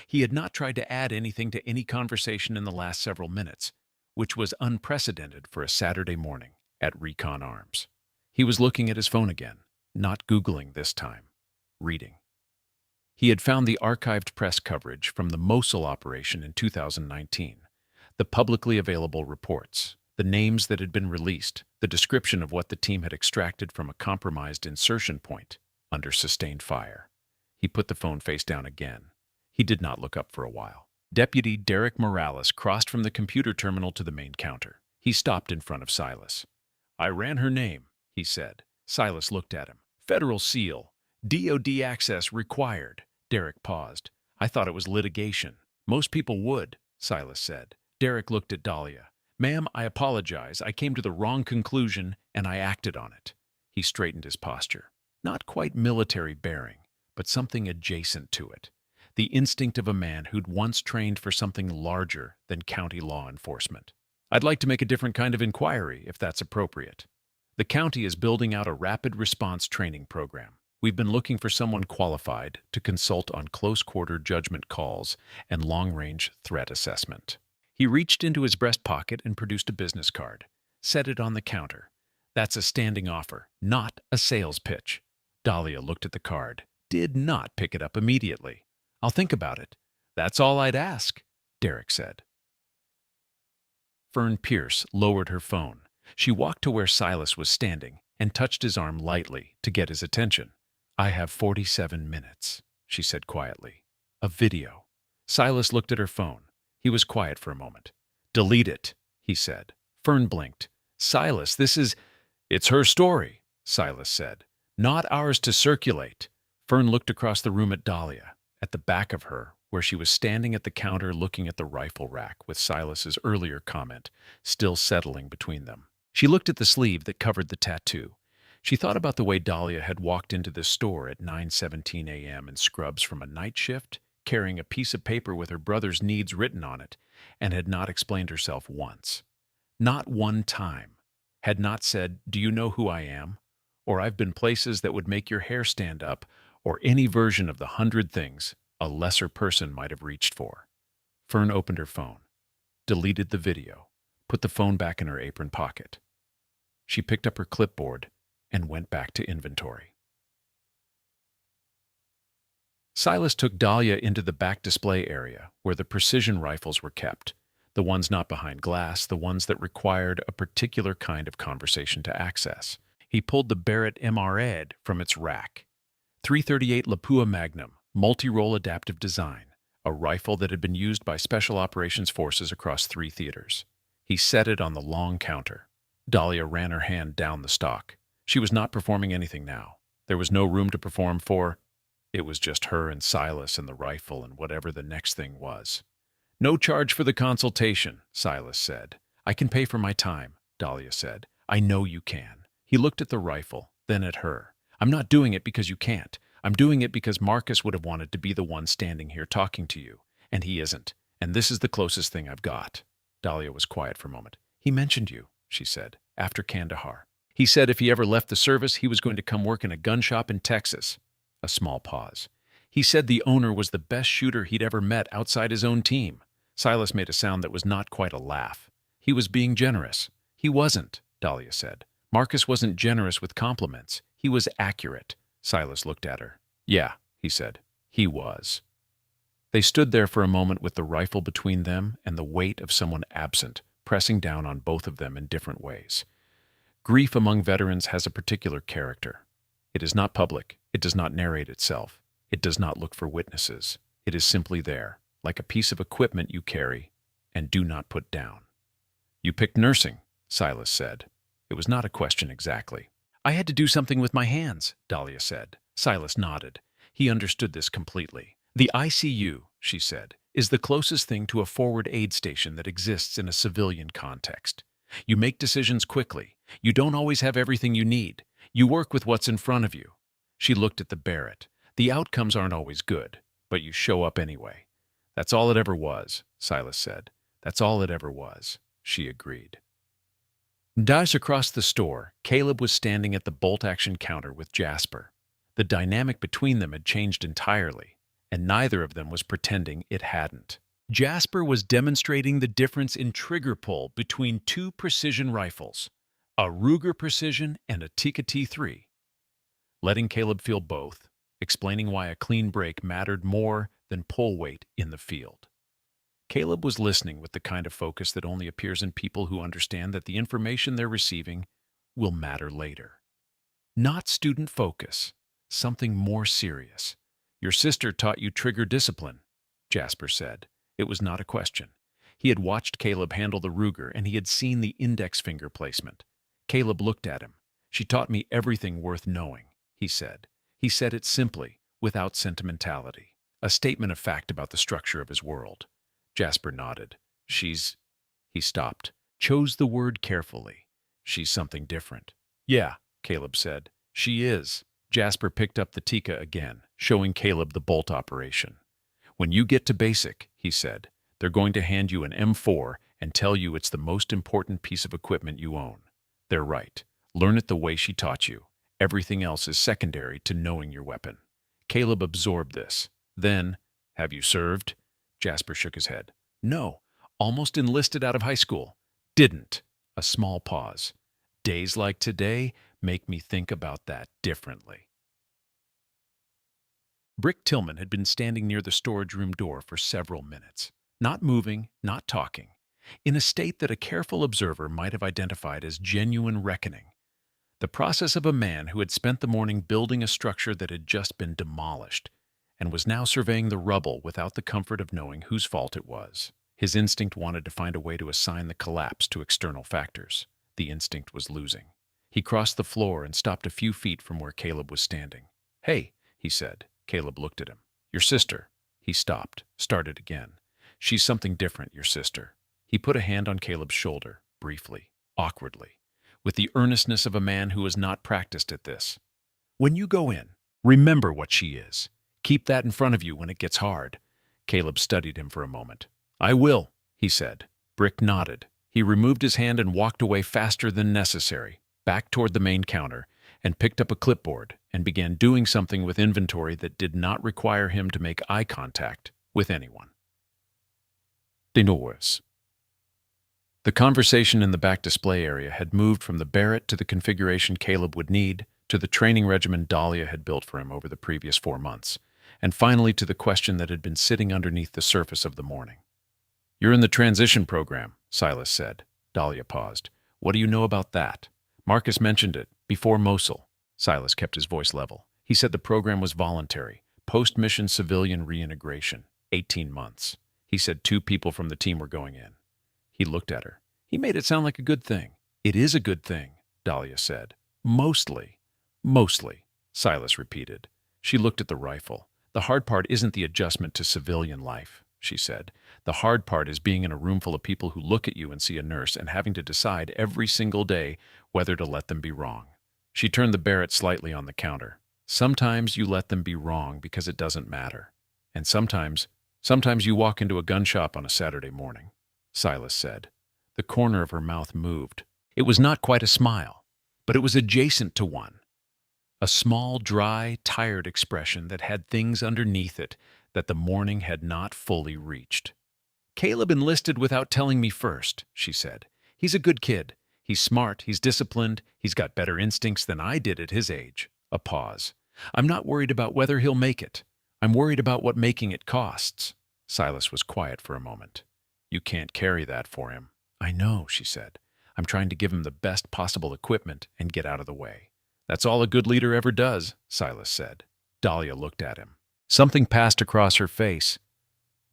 He had not tried to add anything to any conversation in the last several minutes, which was unprecedented for a Saturday morning at Recon Arms. He was looking at his phone again, not Googling this time, reading. He had found the archived press coverage from the Mosul operation in 2019, the publicly available reports, the names that had been released, the description of what the team had extracted from a compromised insertion point under sustained fire. He put the phone face down again. He did not look up for a while. Deputy Derek Morales crossed from the computer terminal to the main counter. He stopped in front of Silas. "I ran her name," he said. Silas looked at him. "Federal seal. DOD access required." Derek paused. "I thought it was litigation." "Most people would," Silas said. Derek looked at Dahlia. "Ma'am, I apologize. I came to the wrong conclusion, and I acted on it." He straightened his posture. Not quite military bearing, but something adjacent to it. The instinct of a man who'd once trained for something larger than county law enforcement. "I'd like to make a different kind of inquiry, if that's appropriate. The county is building out a rapid response training program. We've been looking for someone qualified to consult on close-quarter judgment calls and long-range threat assessment." He reached into his breast pocket and produced a business card. Set it on the counter. "That's a standing offer, not a sales pitch." Dahlia looked at the card, did not pick it up immediately. "I'll think about it." "That's all I'd ask," Derek said. Fern Pierce lowered her phone. She walked to where Silas was standing and touched his arm lightly to get his attention. "I have 47 minutes, she said quietly. "A video." Silas looked at her phone. He was quiet for a moment. "Delete it," he said. Fern blinked. "Silas, It's her story," Silas said. "Not ours to circulate." Fern looked across the room at Dahlia, at the back of her, where she was standing at the counter looking at the rifle rack with Silas's earlier comment still settling between them. She looked at the sleeve that covered the tattoo. She thought about the way Dahlia had walked into this store at 9:17 a.m. in scrubs from a night shift, carrying a piece of paper with her brother's needs written on it, and had not explained herself once. Not one time. Had not said, "Do you know who I am?" Or "I've been places that would make your hair stand up," or any version of the 100 things a lesser person might have reached for. Fern opened her phone, deleted the video, put the phone back in her apron pocket. She picked up her clipboard and went back to inventory. Silas took Dahlia into the back display area where the precision rifles were kept, the ones not behind glass, the ones that required a particular kind of conversation to access. He pulled the Barrett MRAD from its rack. 338 Lapua Magnum, multi-role adaptive design, a rifle that had been used by Special Operations Forces across 3 theaters. He set it on the long counter. Dahlia ran her hand down the stock. She was not performing anything now. There was no room to perform for. It was just her and Silas and the rifle and whatever the next thing was. "No charge for the consultation," Silas said. "I can pay for my time," Dahlia said. "I know you can." He looked at the rifle, then at her. "I'm not doing it because you can't. I'm doing it because Marcus would have wanted to be the one standing here talking to you, and he isn't. And this is the closest thing I've got." Dahlia was quiet for a moment. "He mentioned you," she said, "after Kandahar. He said if he ever left the service, he was going to come work in a gun shop in Texas." A small pause. "He said the owner was the best shooter he'd ever met outside his own team." Silas made a sound that was not quite a laugh. "He was being generous." "He wasn't," Dahlia said. "Marcus wasn't generous with compliments. He was accurate." Silas looked at her. "Yeah," he said. "He was." They stood there for a moment with the rifle between them and the weight of someone absent, pressing down on both of them in different ways. Grief among veterans has a particular character. It is not public. It does not narrate itself. It does not look for witnesses. It is simply there, like a piece of equipment you carry and do not put down. "You picked nursing," Silas said. It was not a question exactly. "I had to do something with my hands," Dahlia said. Silas nodded. He understood this completely. "The ICU," she said, "is the closest thing to a forward aid station that exists in a civilian context. You make decisions quickly. You don't always have everything you need. You work with what's in front of you." She looked at the Barrett. "The outcomes aren't always good, but you show up anyway." "That's all it ever was," Silas said. "That's all it ever was," she agreed. Dash across the store, Caleb was standing at the bolt-action counter with Jasper. The dynamic between them had changed entirely, and neither of them was pretending it hadn't. Jasper was demonstrating the difference in trigger pull between 2 precision rifles, a Ruger Precision and a Tikka T3. Letting Caleb feel both, explaining why a clean break mattered more than pull weight in the field. Caleb was listening with the kind of focus that only appears in people who understand that the information they're receiving will matter later. Not student focus, something more serious. Your sister taught you trigger discipline, Jasper said. It was not a question. He had watched Caleb handle the Ruger, and he had seen the index finger placement. Caleb looked at him. She taught me everything worth knowing, he said. He said it simply, without sentimentality. A statement of fact about the structure of his world. Jasper nodded. He stopped, chose the word carefully. She's something different. Yeah, Caleb said. She is. Jasper picked up the Tika again, showing Caleb the bolt operation. When you get to basic, he said, they're going to hand you an M4 and tell you it's the most important piece of equipment you own. They're right. Learn it the way she taught you. Everything else is secondary to knowing your weapon. Caleb absorbed this. Then, have you served? Jasper shook his head. No, almost enlisted out of high school. Didn't. A small pause. Days like today make me think about that differently. Brick Tillman had been standing near the storage room door for several minutes, not moving, not talking, in a state that a careful observer might have identified as genuine reckoning. The process of a man who had spent the morning building a structure that had just been demolished and was now surveying the rubble without the comfort of knowing whose fault it was. His instinct wanted to find a way to assign the collapse to external factors. The instinct was losing. He crossed the floor and stopped a few feet from where Caleb was standing. Hey, he said. Caleb looked at him. Your sister. He stopped, started again. She's something different, your sister. He put a hand on Caleb's shoulder, briefly, awkwardly, with the earnestness of a man who has not practiced at this. When you go in, remember what she is. Keep that in front of you when it gets hard. Caleb studied him for a moment. I will, he said. Brick nodded. He removed his hand and walked away faster than necessary, back toward the main counter, and picked up a clipboard and began doing something with inventory that did not require him to make eye contact with anyone. The conversation in the back display area had moved from the Barrett to the configuration Caleb would need, to the training regimen Dahlia had built for him over the previous 4 months, and finally to the question that had been sitting underneath the surface of the morning. You're in the transition program, Silas said. Dahlia paused. What do you know about that? Marcus mentioned it, before Mosul. Silas kept his voice level. He said the program was voluntary, post-mission civilian reintegration, 18 months. He said 2 people from the team were going in. He looked at her. He made it sound like a good thing. It is a good thing, Dahlia said. Mostly. Mostly, Silas repeated. She looked at the rifle. The hard part isn't the adjustment to civilian life, she said. The hard part is being in a room full of people who look at you and see a nurse and having to decide every single day whether to let them be wrong. She turned the Barrett slightly on the counter. Sometimes you let them be wrong because it doesn't matter. And sometimes you walk into a gun shop on a Saturday morning, Silas said. The corner of her mouth moved. It was not quite a smile, but it was adjacent to one. A small, dry, tired expression that had things underneath it that the morning had not fully reached. Caleb enlisted without telling me first, she said. He's a good kid. He's smart, he's disciplined, he's got better instincts than I did at his age. A pause. I'm not worried about whether he'll make it. I'm worried about what making it costs. Silas was quiet for a moment. You can't carry that for him. I know, she said. I'm trying to give him the best possible equipment and get out of the way. That's all a good leader ever does, Silas said. Dahlia looked at him. Something passed across her face.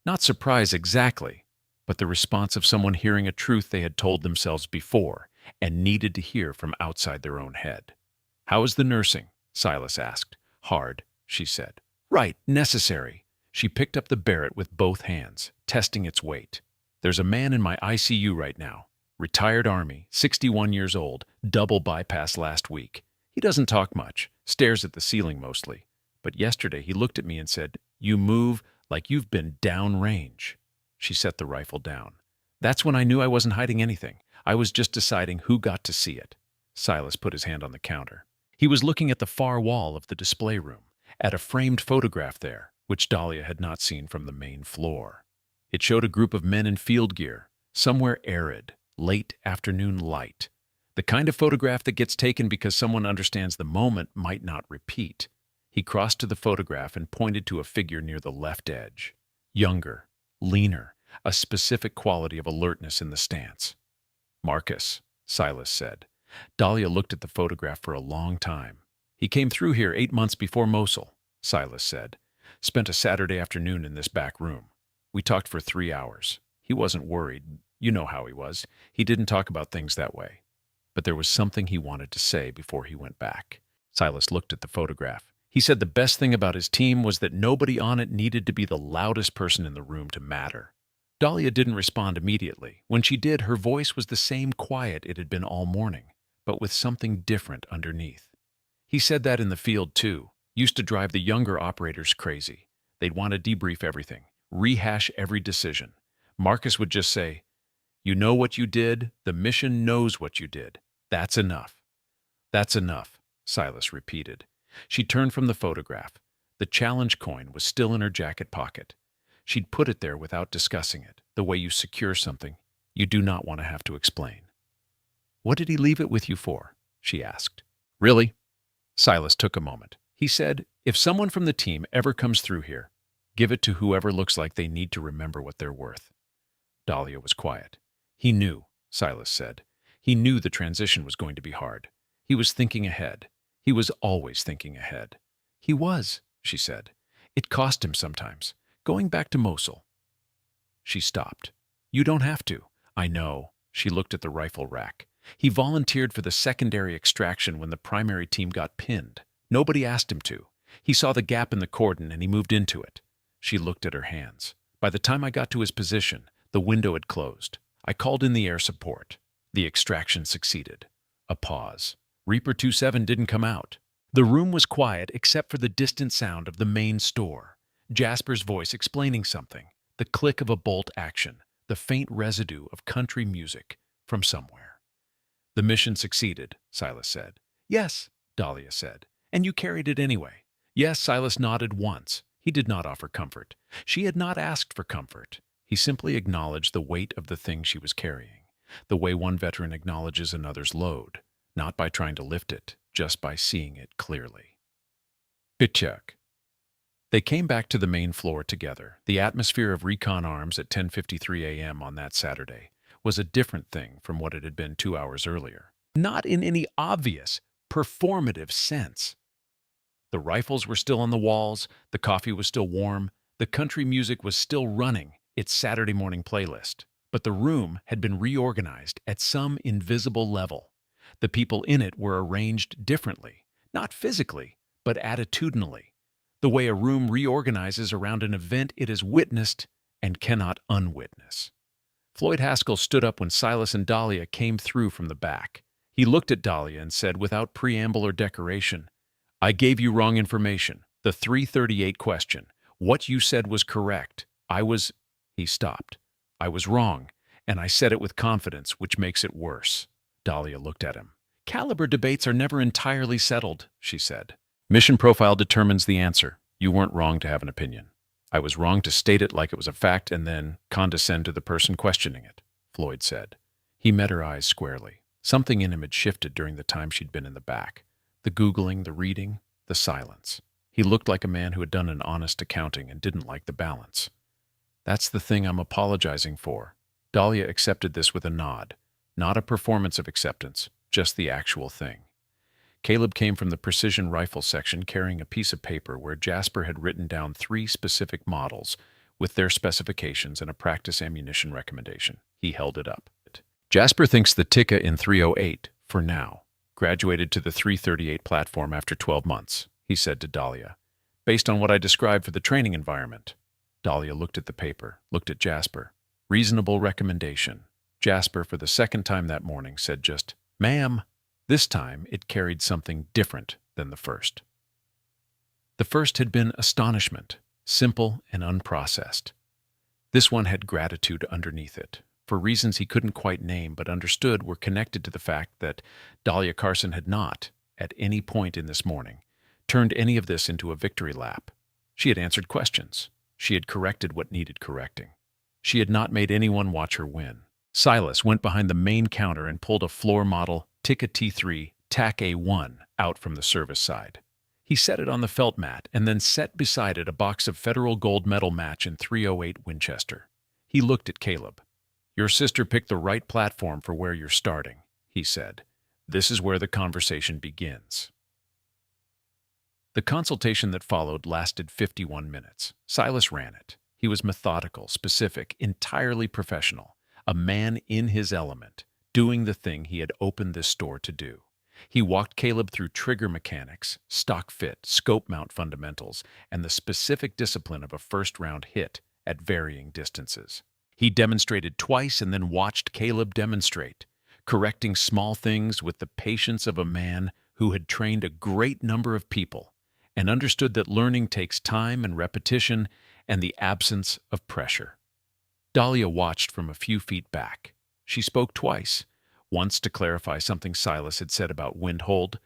Not surprise exactly, but the response of someone hearing a truth they had told themselves before and needed to hear from outside their own head. How is the nursing? Silas asked. Hard, she said. Right, necessary. She picked up the Barrett with both hands, testing its weight. There's a man in my ICU right now. Retired Army, 61 years old, double bypass last week. He doesn't talk much, stares at the ceiling mostly. But yesterday he looked at me and said, You move like you've been downrange. She set the rifle down. That's when I knew I wasn't hiding anything. I was just deciding who got to see it. Silas put his hand on the counter. He was looking at the far wall of the display room, at a framed photograph there, which Dahlia had not seen from the main floor. It showed a group of men in field gear, somewhere arid, late afternoon light. The kind of photograph that gets taken because someone understands the moment might not repeat. He crossed to the photograph and pointed to a figure near the left edge. Younger, leaner, a specific quality of alertness in the stance. Marcus, Silas said. Dahlia looked at the photograph for a long time. He came through here 8 months before Mosul, Silas said. Spent a Saturday afternoon in this back room. We talked for 3 hours. He wasn't worried. You know how he was. He didn't talk about things that way. But there was something he wanted to say before he went back. Silas looked at the photograph. He said the best thing about his team was that nobody on it needed to be the loudest person in the room to matter. Dahlia didn't respond immediately. When she did, her voice was the same quiet it had been all morning, but with something different underneath. He said that in the field, too. Used to drive the younger operators crazy. They'd want to debrief everything, rehash every decision. Marcus would just say, "You know what you did. The mission knows what you did. That's enough." "That's enough," Silas repeated. She turned from the photograph. The challenge coin was still in her jacket pocket. She'd put it there without discussing it, the way you secure something you do not want to have to explain. "What did he leave it with you for?" she asked. "Really?" Silas took a moment. He said, "If someone from the team ever comes through here, give it to whoever looks like they need to remember what they're worth." Dahlia was quiet. He knew, Silas said. He knew the transition was going to be hard. He was thinking ahead. He was always thinking ahead. He was, she said. It cost him sometimes. Going back to Mosul. She stopped. "You don't have to." "I know." She looked at the rifle rack. "He volunteered for the secondary extraction when the primary team got pinned. Nobody asked him to. He saw the gap in the cordon and he moved into it." She looked at her hands. "By the time I got to his position, the window had closed. I called in the air support. The extraction succeeded." A pause. Reaper 27 didn't come out. The room was quiet except for the distant sound of the main store. Jasper's voice explaining something. The click of a bolt action. The faint residue of country music from somewhere. "The mission succeeded," Silas said. "Yes," Dahlia said. "And you carried it anyway." Yes, Silas nodded once. He did not offer comfort. She had not asked for comfort. He simply acknowledged the weight of the thing she was carrying, the way one veteran acknowledges another's load, not by trying to lift it, just by seeing it clearly. Pitchuk. They came back to the main floor together. The atmosphere of recon arms at 10:53 a.m. on that Saturday was a different thing from what it had been 2 hours earlier. Not in any obvious, performative sense. The rifles were still on the walls, the coffee was still warm, the country music was still running its Saturday morning playlist. But the room had been reorganized at some invisible level. The people in it were arranged differently, not physically, but attitudinally. The way a room reorganizes around an event it has witnessed and cannot unwitness. Floyd Haskell stood up when Silas and Dahlia came through from the back. He looked at Dahlia and said without preamble or decoration, "I gave you wrong information. The 338 question. What you said was correct. He stopped. "I was wrong, and I said it with confidence, which makes it worse." Dahlia looked at him. "Caliber debates are never entirely settled," she said. "Mission profile determines the answer. You weren't wrong to have an opinion. I was wrong to state it like it was a fact and then condescend to the person questioning it," Floyd said. He met her eyes squarely. Something in him had shifted during the time she'd been in the back. The Googling, the reading, the silence. He looked like a man who had done an honest accounting and didn't like the balance. "That's the thing I'm apologizing for." Dahlia accepted this with a nod. Not a performance of acceptance, just the actual thing. Caleb came from the precision rifle section carrying a piece of paper where Jasper had written down 3 specific models with their specifications and a practice ammunition recommendation. He held it up. "Jasper thinks the Tikka in 308, for now, graduated to the 338 platform after 12 months, he said to Dahlia, "based on what I described for the training environment." Dahlia looked at the paper, looked at Jasper. Reasonable recommendation. Jasper, for the second time that morning, said just, "Ma'am." This time it carried something different than the first. The first had been astonishment, simple and unprocessed. This one had gratitude underneath it, for reasons he couldn't quite name but understood were connected to the fact that Dahlia Carson had not, at any point in this morning, turned any of this into a victory lap. She had answered questions. She had corrected what needed correcting. She had not made anyone watch her win. Silas went behind the main counter and pulled a floor model Tikka T3 TAC A1 out from the service side. He set it on the felt mat and then set beside it a box of Federal Gold Medal match in 308 Winchester. He looked at Caleb. "Your sister picked the right platform for where you're starting," he said. "This is where the conversation begins." The consultation that followed lasted 51 minutes. Silas ran it. He was methodical, specific, entirely professional, a man in his element, doing the thing he had opened this store to do. He walked Caleb through trigger mechanics, stock fit, scope mount fundamentals, and the specific discipline of a first-round hit at varying distances. He demonstrated twice and then watched Caleb demonstrate, correcting small things with the patience of a man who had trained a great number of people and understood that learning takes time and repetition and the absence of pressure. Dahlia watched from a few feet back. She spoke twice, once to clarify something Silas had said about wind hold,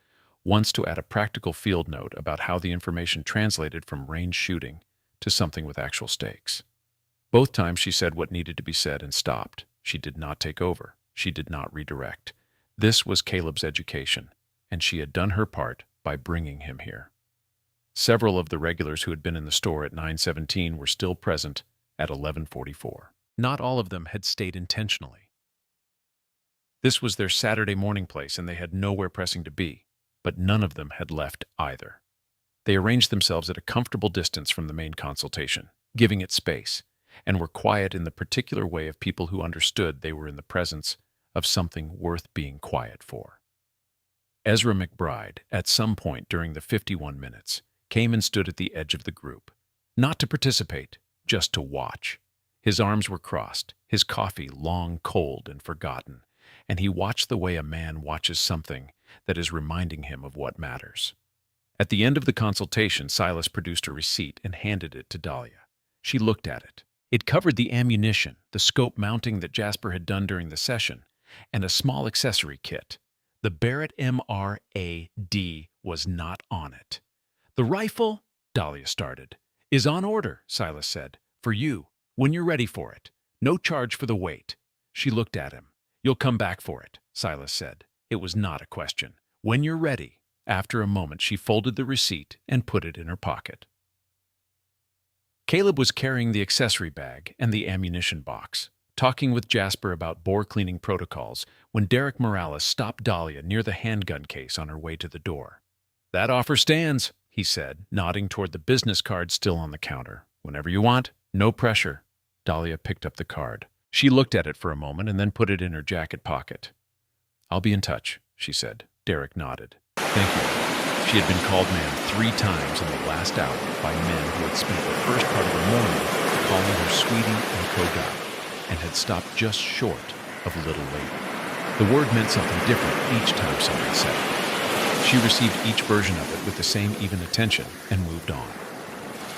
once to add a practical field note about how the information translated from range shooting to something with actual stakes. Both times she said what needed to be said and stopped. She did not take over. She did not redirect. This was Caleb's education, and she had done her part by bringing him here. Several of the regulars who had been in the store at 9:17 were still present at 11:44. Not all of them had stayed intentionally. This was their Saturday morning place, and they had nowhere pressing to be, but none of them had left either. They arranged themselves at a comfortable distance from the main consultation, giving it space, and were quiet in the particular way of people who understood they were in the presence of something worth being quiet for. Ezra McBride, at some point during the 51 minutes, came and stood at the edge of the group, not to participate, just to watch. His arms were crossed, his coffee long cold and forgotten, and he watched the way a man watches something that is reminding him of what matters. At the end of the consultation, Silas produced a receipt and handed it to Dahlia. She looked at it. It covered the ammunition, the scope mounting that Jasper had done during the session, and a small accessory kit. The Barrett MRAD was not on it. "The rifle," Dahlia started, "is on order," Silas said, "for you, when you're ready for it. No charge for the wait." She looked at him. "You'll come back for it," Silas said. It was not a question. "When you're ready." After a moment, she folded the receipt and put it in her pocket. Caleb was carrying the accessory bag and the ammunition box, talking with Jasper about bore cleaning protocols, when Derek Morales stopped Dahlia near the handgun case on her way to the door. "That offer stands," he said, nodding toward the business card still on the counter. "Whenever you want, no pressure." Dahlia picked up the card. She looked at it for a moment and then put it in her jacket pocket. "I'll be in touch," she said. Derek nodded. "Thank you." She had been called ma'am 3 times in the last hour by men who had spent the first part of the morning calling her sweetie and co-guy, and had stopped just short of little lady. The word meant something different each time someone said it. She received each version of it with the same even attention and moved on.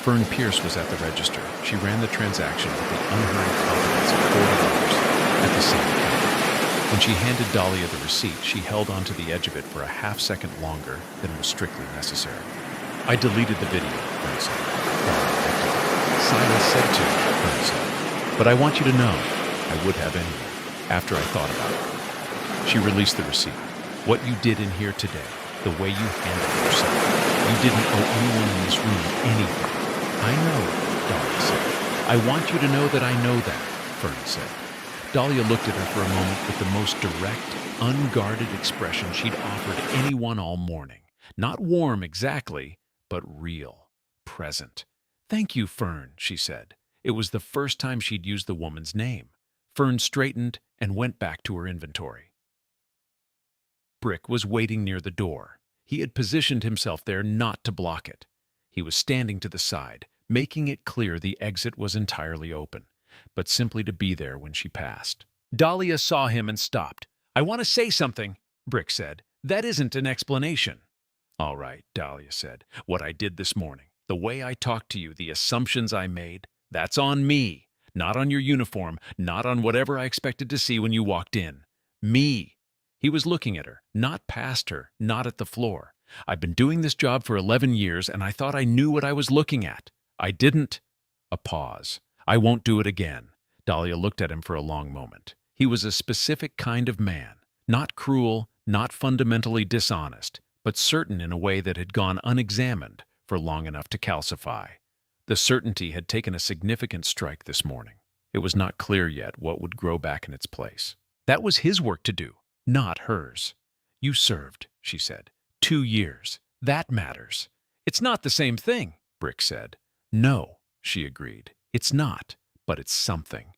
Fern Pierce was at the register. She ran the transaction with the unhurried confidence of $40 at the same time. When she handed Dahlia the receipt, she held onto the edge of it for a half-second longer than was strictly necessary. "I deleted the video," Fern said. "Silas said to," Fern said. "But I want you to know, I would have anyway, after I thought about it." She released the receipt. "What you did in here today, the way you handled yourself, you didn't owe anyone in this room anything." "I know," Dahlia said. "I want you to know that I know that," Fern said. Dahlia looked at her for a moment with the most direct, unguarded expression she'd offered anyone all morning. Not warm exactly, but real, present. "Thank you, Fern," she said. It was the first time she'd used the woman's name. Fern straightened and went back to her inventory. Brick was waiting near the door. He had positioned himself there not to block it. He was standing to the side, making it clear the exit was entirely open, but simply to be there when she passed. Dahlia saw him and stopped. "I want to say something," Brick said. "That isn't an explanation." "All right," Dahlia said. "What I did this morning, the way I talked to you, the assumptions I made, that's on me. Not on your uniform, not on whatever I expected to see when you walked in. Me." He was looking at her, not past her, not at the floor. "I've been doing this job for 11 years, and I thought I knew what I was looking at. I didn't." A pause. "I won't do it again." Dahlia looked at him for a long moment. He was a specific kind of man, not cruel, not fundamentally dishonest, but certain in a way that had gone unexamined for long enough to calcify. The certainty had taken a significant strike this morning. It was not clear yet what would grow back in its place. That was his work to do, not hers. "You served," she said. 2 years. That matters. It's not the same thing, Brick said. No, she agreed. It's not, but it's something.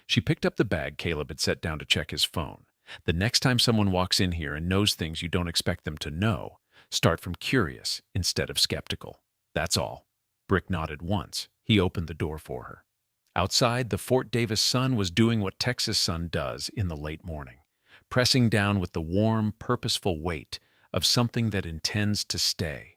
She picked up the bag Caleb had set down to check his phone. The next time someone walks in here and knows things you don't expect them to know, start from curious instead of skeptical. That's all. Brick nodded once. He opened the door for her. Outside, the Fort Davis sun was doing what Texas sun does in the late morning, pressing down with the warm, purposeful weight of something that intends to stay.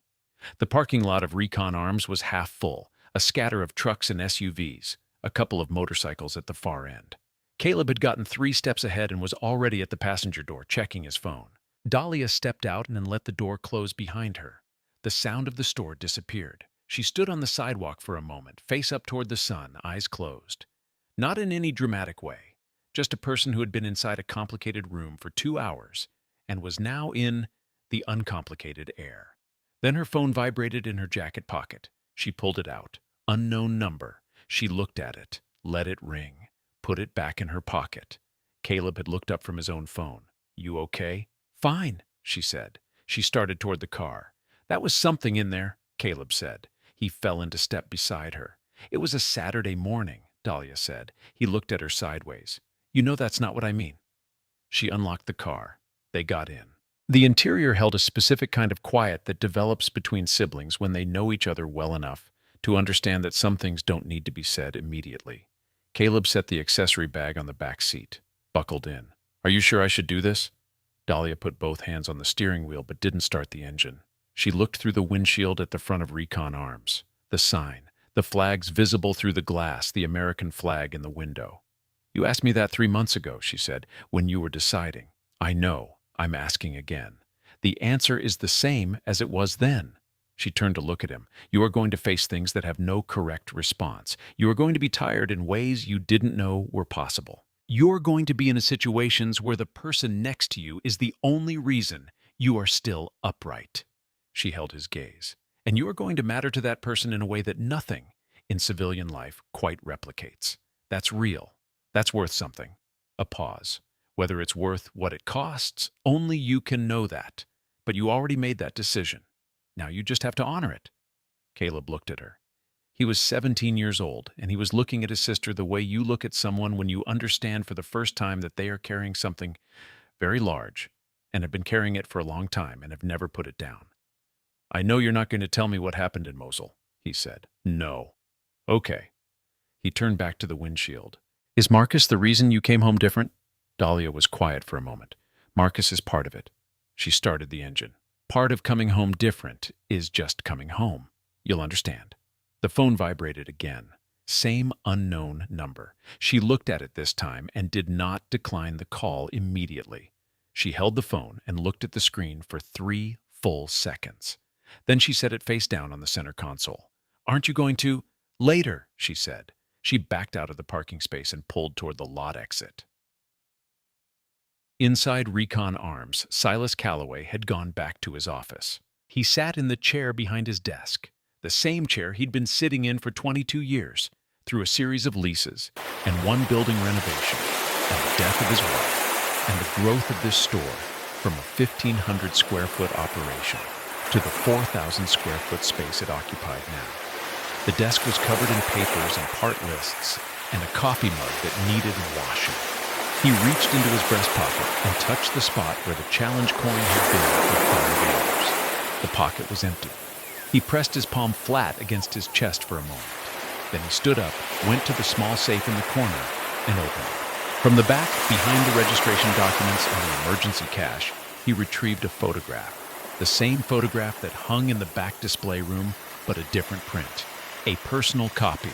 The parking lot of Recon Arms was half full, a scatter of trucks and SUVs, a couple of motorcycles at the far end. Caleb had gotten 3 steps ahead and was already at the passenger door, checking his phone. Dahlia stepped out and let the door close behind her. The sound of the store disappeared. She stood on the sidewalk for a moment, face up toward the sun, eyes closed. Not in any dramatic way, just a person who had been inside a complicated room for 2 hours and was now in the uncomplicated air. Then her phone vibrated in her jacket pocket. She pulled it out. Unknown number. She looked at it, let it ring, put it back in her pocket. Caleb had looked up from his own phone. "You okay?" "Fine," she said. She started toward the car. "That was something in there," Caleb said. He fell into step beside her. "It was a Saturday morning," Dahlia said. He looked at her sideways. "You know that's not what I mean." She unlocked the car. They got in. The interior held a specific kind of quiet that develops between siblings when they know each other well enough to understand that some things don't need to be said immediately. Caleb set the accessory bag on the back seat, buckled in. "Are you sure I should do this?" Dahlia put both hands on the steering wheel but didn't start the engine. She looked through the windshield at the front of Recon Arms. The sign, the flags visible through the glass, the American flag in the window. "You asked me that 3 months ago," she said, "when you were deciding." "I know. I'm asking again. The answer is the same as it was then." She turned to look at him. "You are going to face things that have no correct response. You are going to be tired in ways you didn't know were possible. You're going to be in situations where the person next to you is the only reason you are still upright." She held his gaze. "And you are going to matter to that person in a way that nothing in civilian life quite replicates. That's real. That's worth something." A pause. "Whether it's worth what it costs, only you can know that. But you already made that decision. Now you just have to honor it." Caleb looked at her. He was 17 years old, and he was looking at his sister the way you look at someone when you understand for the first time that they are carrying something very large and have been carrying it for a long time and have never put it down. "I know you're not going to tell me what happened in Mosul," he said. "No." "Okay." He turned back to the windshield. "Is Marcus the reason you came home different?" Dahlia was quiet for a moment. "Marcus is part of it." She started the engine. "Part of coming home different is just coming home. You'll understand." The phone vibrated again. Same unknown number. She looked at it this time and did not decline the call immediately. She held the phone and looked at the screen for 3 full seconds. Then she set it face down on the center console. "Aren't you going to—" "Later," she said. She backed out of the parking space and pulled toward the lot exit. Inside Recon Arms, Silas Calloway had gone back to his office. He sat in the chair behind his desk, the same chair he'd been sitting in for 22 years, through a series of leases and one building renovation, and the death of his wife, and the growth of this store from a 1,500 square foot operation to the 4,000 square foot space it occupied now. The desk was covered in papers and part lists and a coffee mug that needed washing. He reached into his breast pocket and touched the spot where the challenge coin had been for 5 years. The pocket was empty. He pressed his palm flat against his chest for a moment. Then he stood up, went to the small safe in the corner, and opened it. From the back, behind the registration documents and the emergency cash, he retrieved a photograph. The same photograph that hung in the back display room, but a different print. A personal copy.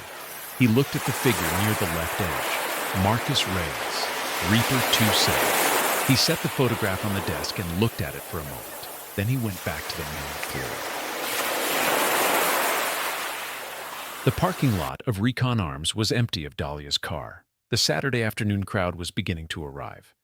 He looked at the figure near the left edge. Marcus Reyes, Reaper 27. He set the photograph on the desk and looked at it for a moment. Then he went back to the main floor. The parking lot of Recon Arms was empty of Dahlia's car. The Saturday afternoon crowd was beginning to arrive.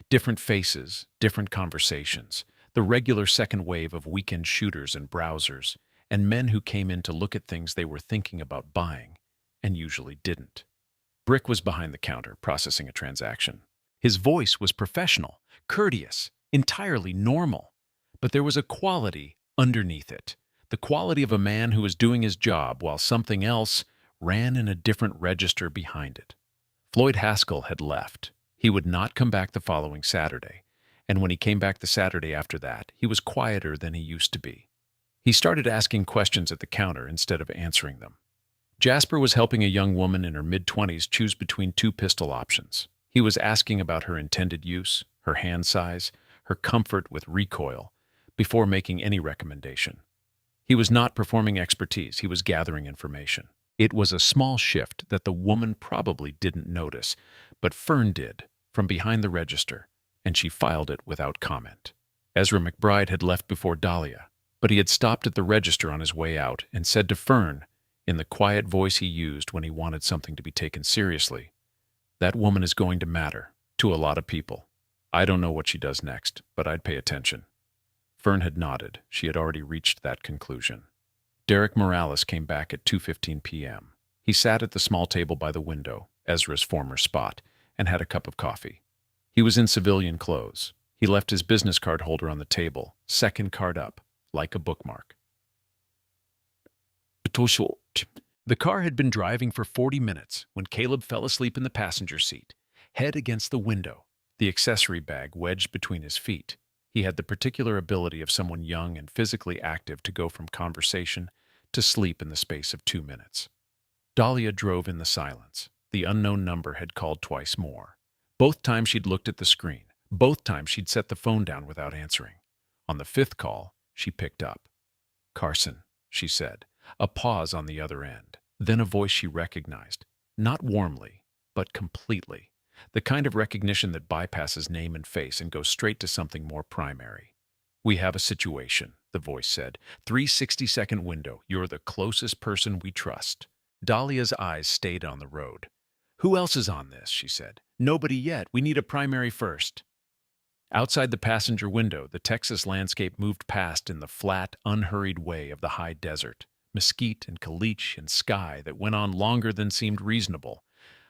Different faces, different conversations, the regular second wave of weekend shooters and browsers, and men who came in to look at things they were thinking about buying, and usually didn't. Brick was behind the counter, processing a transaction. His voice was professional, courteous, entirely normal. But there was a quality underneath it, the quality of a man who was doing his job while something else ran in a different register behind it. Floyd Haskell had left. He would not come back the following Saturday, and when he came back the Saturday after that, he was quieter than he used to be. He started asking questions at the counter instead of answering them. Jasper was helping a young woman in her mid-20s choose between two pistol options. He was asking about her intended use, her hand size, her comfort with recoil, before making any recommendation. He was not performing expertise, he was gathering information. It was a small shift that the woman probably didn't notice, but Fern did, from behind the register, and she filed it without comment. Ezra McBride had left before Dahlia, but he had stopped at the register on his way out and said to Fern, in the quiet voice he used when he wanted something to be taken seriously, "That woman is going to matter to a lot of people. I don't know what she does next, but I'd pay attention." Fern had nodded. She had already reached that conclusion. Derek Morales came back at 2:15 p.m. He sat at the small table by the window, Ezra's former spot, and had a cup of coffee. He was in civilian clothes. He left his business card holder on the table, second card up, like a bookmark. The car had been driving for 40 minutes when Caleb fell asleep in the passenger seat, head against the window, the accessory bag wedged between his feet. He had the particular ability of someone young and physically active to go from conversation to sleep in the space of 2 minutes. Dahlia drove in the silence. The unknown number had called twice more. Both times she'd looked at the screen. Both times she'd set the phone down without answering. On the 5th call, she picked up. "Carson," she said. A pause on the other end. Then a voice she recognized. Not warmly, but completely. The kind of recognition that bypasses name and face and goes straight to something more primary. "We have a situation," the voice said. 360-second window. "You're the closest person we trust." Dahlia's eyes stayed on the road. "Who else is on this?" she said. "Nobody yet. We need a primary first." Outside the passenger window, the Texas landscape moved past in the flat, unhurried way of the high desert. Mesquite and caliche and sky that went on longer than seemed reasonable.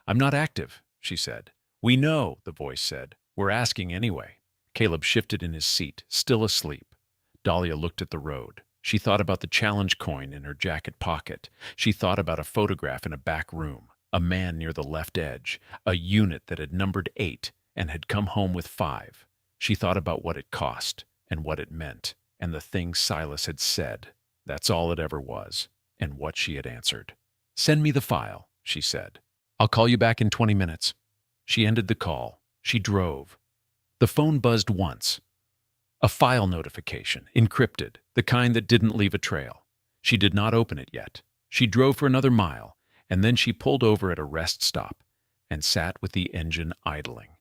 "I'm not active," she said. "We know," the voice said. "We're asking anyway." Caleb shifted in his seat, still asleep. Dahlia looked at the road. She thought about the challenge coin in her jacket pocket. She thought about a photograph in a back room, a man near the left edge, a unit that had numbered 8 and had come home with 5. She thought about what it cost and what it meant and the things Silas had said. That's all it ever was, and what she had answered. "Send me the file," she said. "I'll call you back in 20 minutes. She ended the call. She drove. The phone buzzed once. A file notification, encrypted, the kind that didn't leave a trail. She did not open it yet. She drove for another mile, and then she pulled over at a rest stop and sat with the engine idling.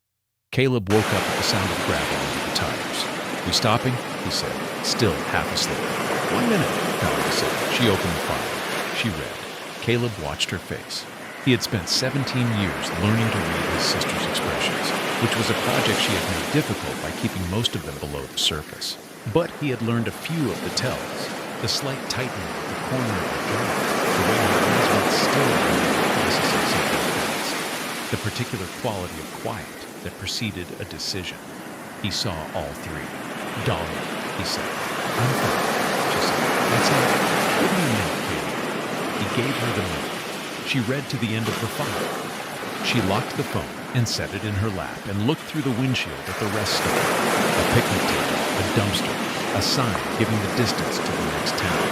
Caleb woke up at the sound of gravel under the tires. "We stopping?" he said, still half asleep. "1 minute," Dahlia said. She opened the file. She read. Caleb watched her face. He had spent 17 years learning to read his sister's expressions, which was a project she had made difficult by keeping most of them below the surface. But he had learned a few of the tells, the slight tightening of the corner of the jaw, the way her eyes went still when the processing something fast, the particular quality of quiet that preceded a decision. He saw all 3. "Dahlia," he said. "I'm fine," she said. "That's it. Give me a minute, Caleb." He gave her the minute. She read to the end of the file. She locked the phone and set it in her lap and looked through the windshield at the rest stop. A picnic table, a dumpster, a sign giving the distance to the next town.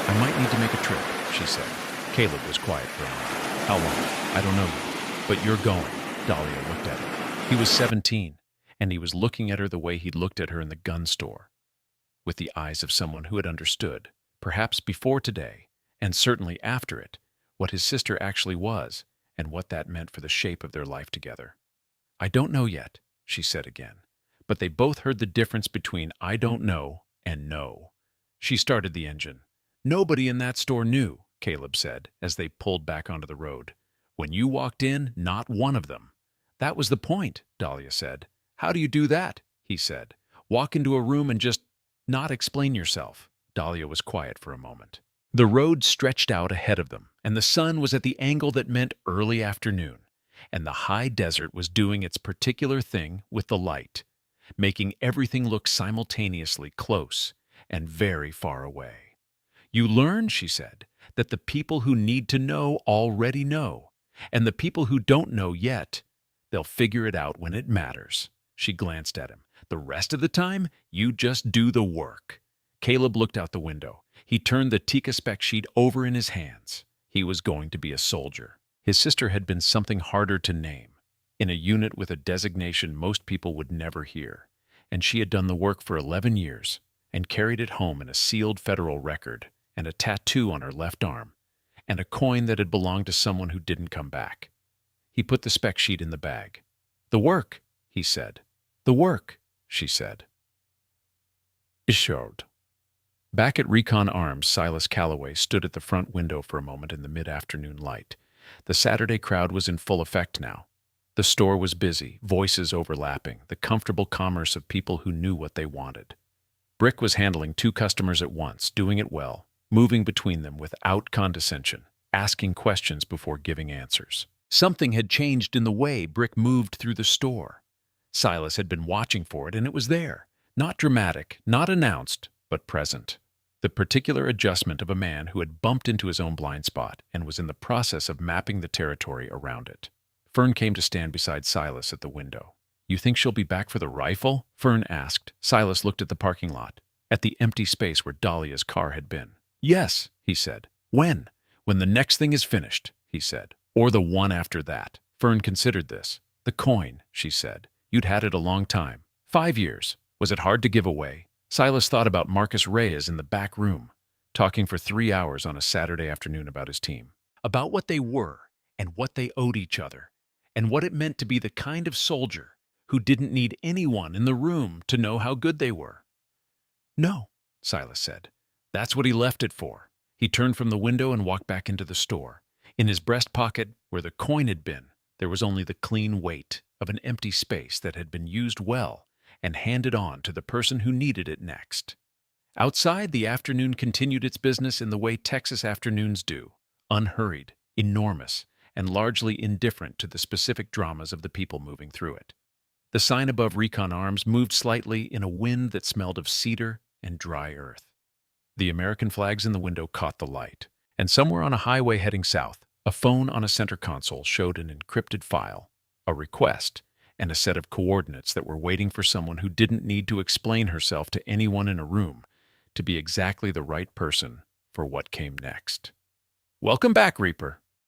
"I might need to make a trip," she said. Caleb was quiet for a moment. "How long? I don't know yet. But you're going." Dahlia looked at him. He was 17, and he was looking at her the way he'd looked at her in the gun store, with the eyes of someone who had understood, perhaps before today, and certainly after it, what his sister actually was, and what that meant for the shape of their life together. "I don't know yet," she said again. But they both heard the difference between "I don't know" and "no." She started the engine. "Nobody in that store knew," Caleb said, as they pulled back onto the road. "When you walked in, not one of them." "That was the point," Dahlia said. "How do you do that?" he said. "Walk into a room and just not explain yourself." Dahlia was quiet for a moment. The road stretched out ahead of them, and the sun was at the angle that meant early afternoon, and the high desert was doing its particular thing with the light, making everything look simultaneously close and very far away. You learn, she said, that the people who need to know already know, and the people who don't know yet, they'll figure it out when it matters. She glanced at him. The rest of the time, you just do the work. Caleb looked out the window. He turned the Tika spec sheet over in his hands. He was going to be a soldier. His sister had been something harder to name, in a unit with a designation most people would never hear, and she had done the work for 11 years and carried it home in a sealed federal record and a tattoo on her left arm and a coin that had belonged to someone who didn't come back. He put the spec sheet in the bag. "The work," he said. "The work," she said. Issued. Back at Recon Arms, Silas Calloway stood at the front window for a moment in the mid-afternoon light. The Saturday crowd was in full effect now. The store was busy, voices overlapping, the comfortable commerce of people who knew what they wanted. Brick was handling 2 customers at once, doing it well, moving between them without condescension, asking questions before giving answers. Something had changed in the way Brick moved through the store. Silas had been watching for it, and it was there. Not dramatic, not announced, but present. The particular adjustment of a man who had bumped into his own blind spot and was in the process of mapping the territory around it. Fern came to stand beside Silas at the window. "You think she'll be back for the rifle?" Fern asked. Silas looked at the parking lot, at the empty space where Dahlia's car had been. "Yes," he said. "When?" "When the next thing is finished," he said. "Or the one after that." Fern considered this. "The coin," she said. "You'd had it a long time. 5 years. Was it hard to give away?" Silas thought about Marcus Reyes in the back room, talking for 3 hours on a Saturday afternoon about his team. About what they were and what they owed each other, and what it meant to be the kind of soldier who didn't need anyone in the room to know how good they were. "No," Silas said. "That's what he left it for." He turned from the window and walked back into the store. In his breast pocket, where the coin had been, there was only the clean weight of an empty space that had been used well and handed on to the person who needed it next. Outside, the afternoon continued its business in the way Texas afternoons do, unhurried, enormous, and largely indifferent to the specific dramas of the people moving through it. The sign above Recon Arms moved slightly in a wind that smelled of cedar and dry earth. The American flags in the window caught the light, and somewhere on a highway heading south, a phone on a center console showed an encrypted file, a request, and a set of coordinates that were waiting for someone who didn't need to explain herself to anyone in a room to be exactly the right person for what came next. "Welcome back, Reaper,"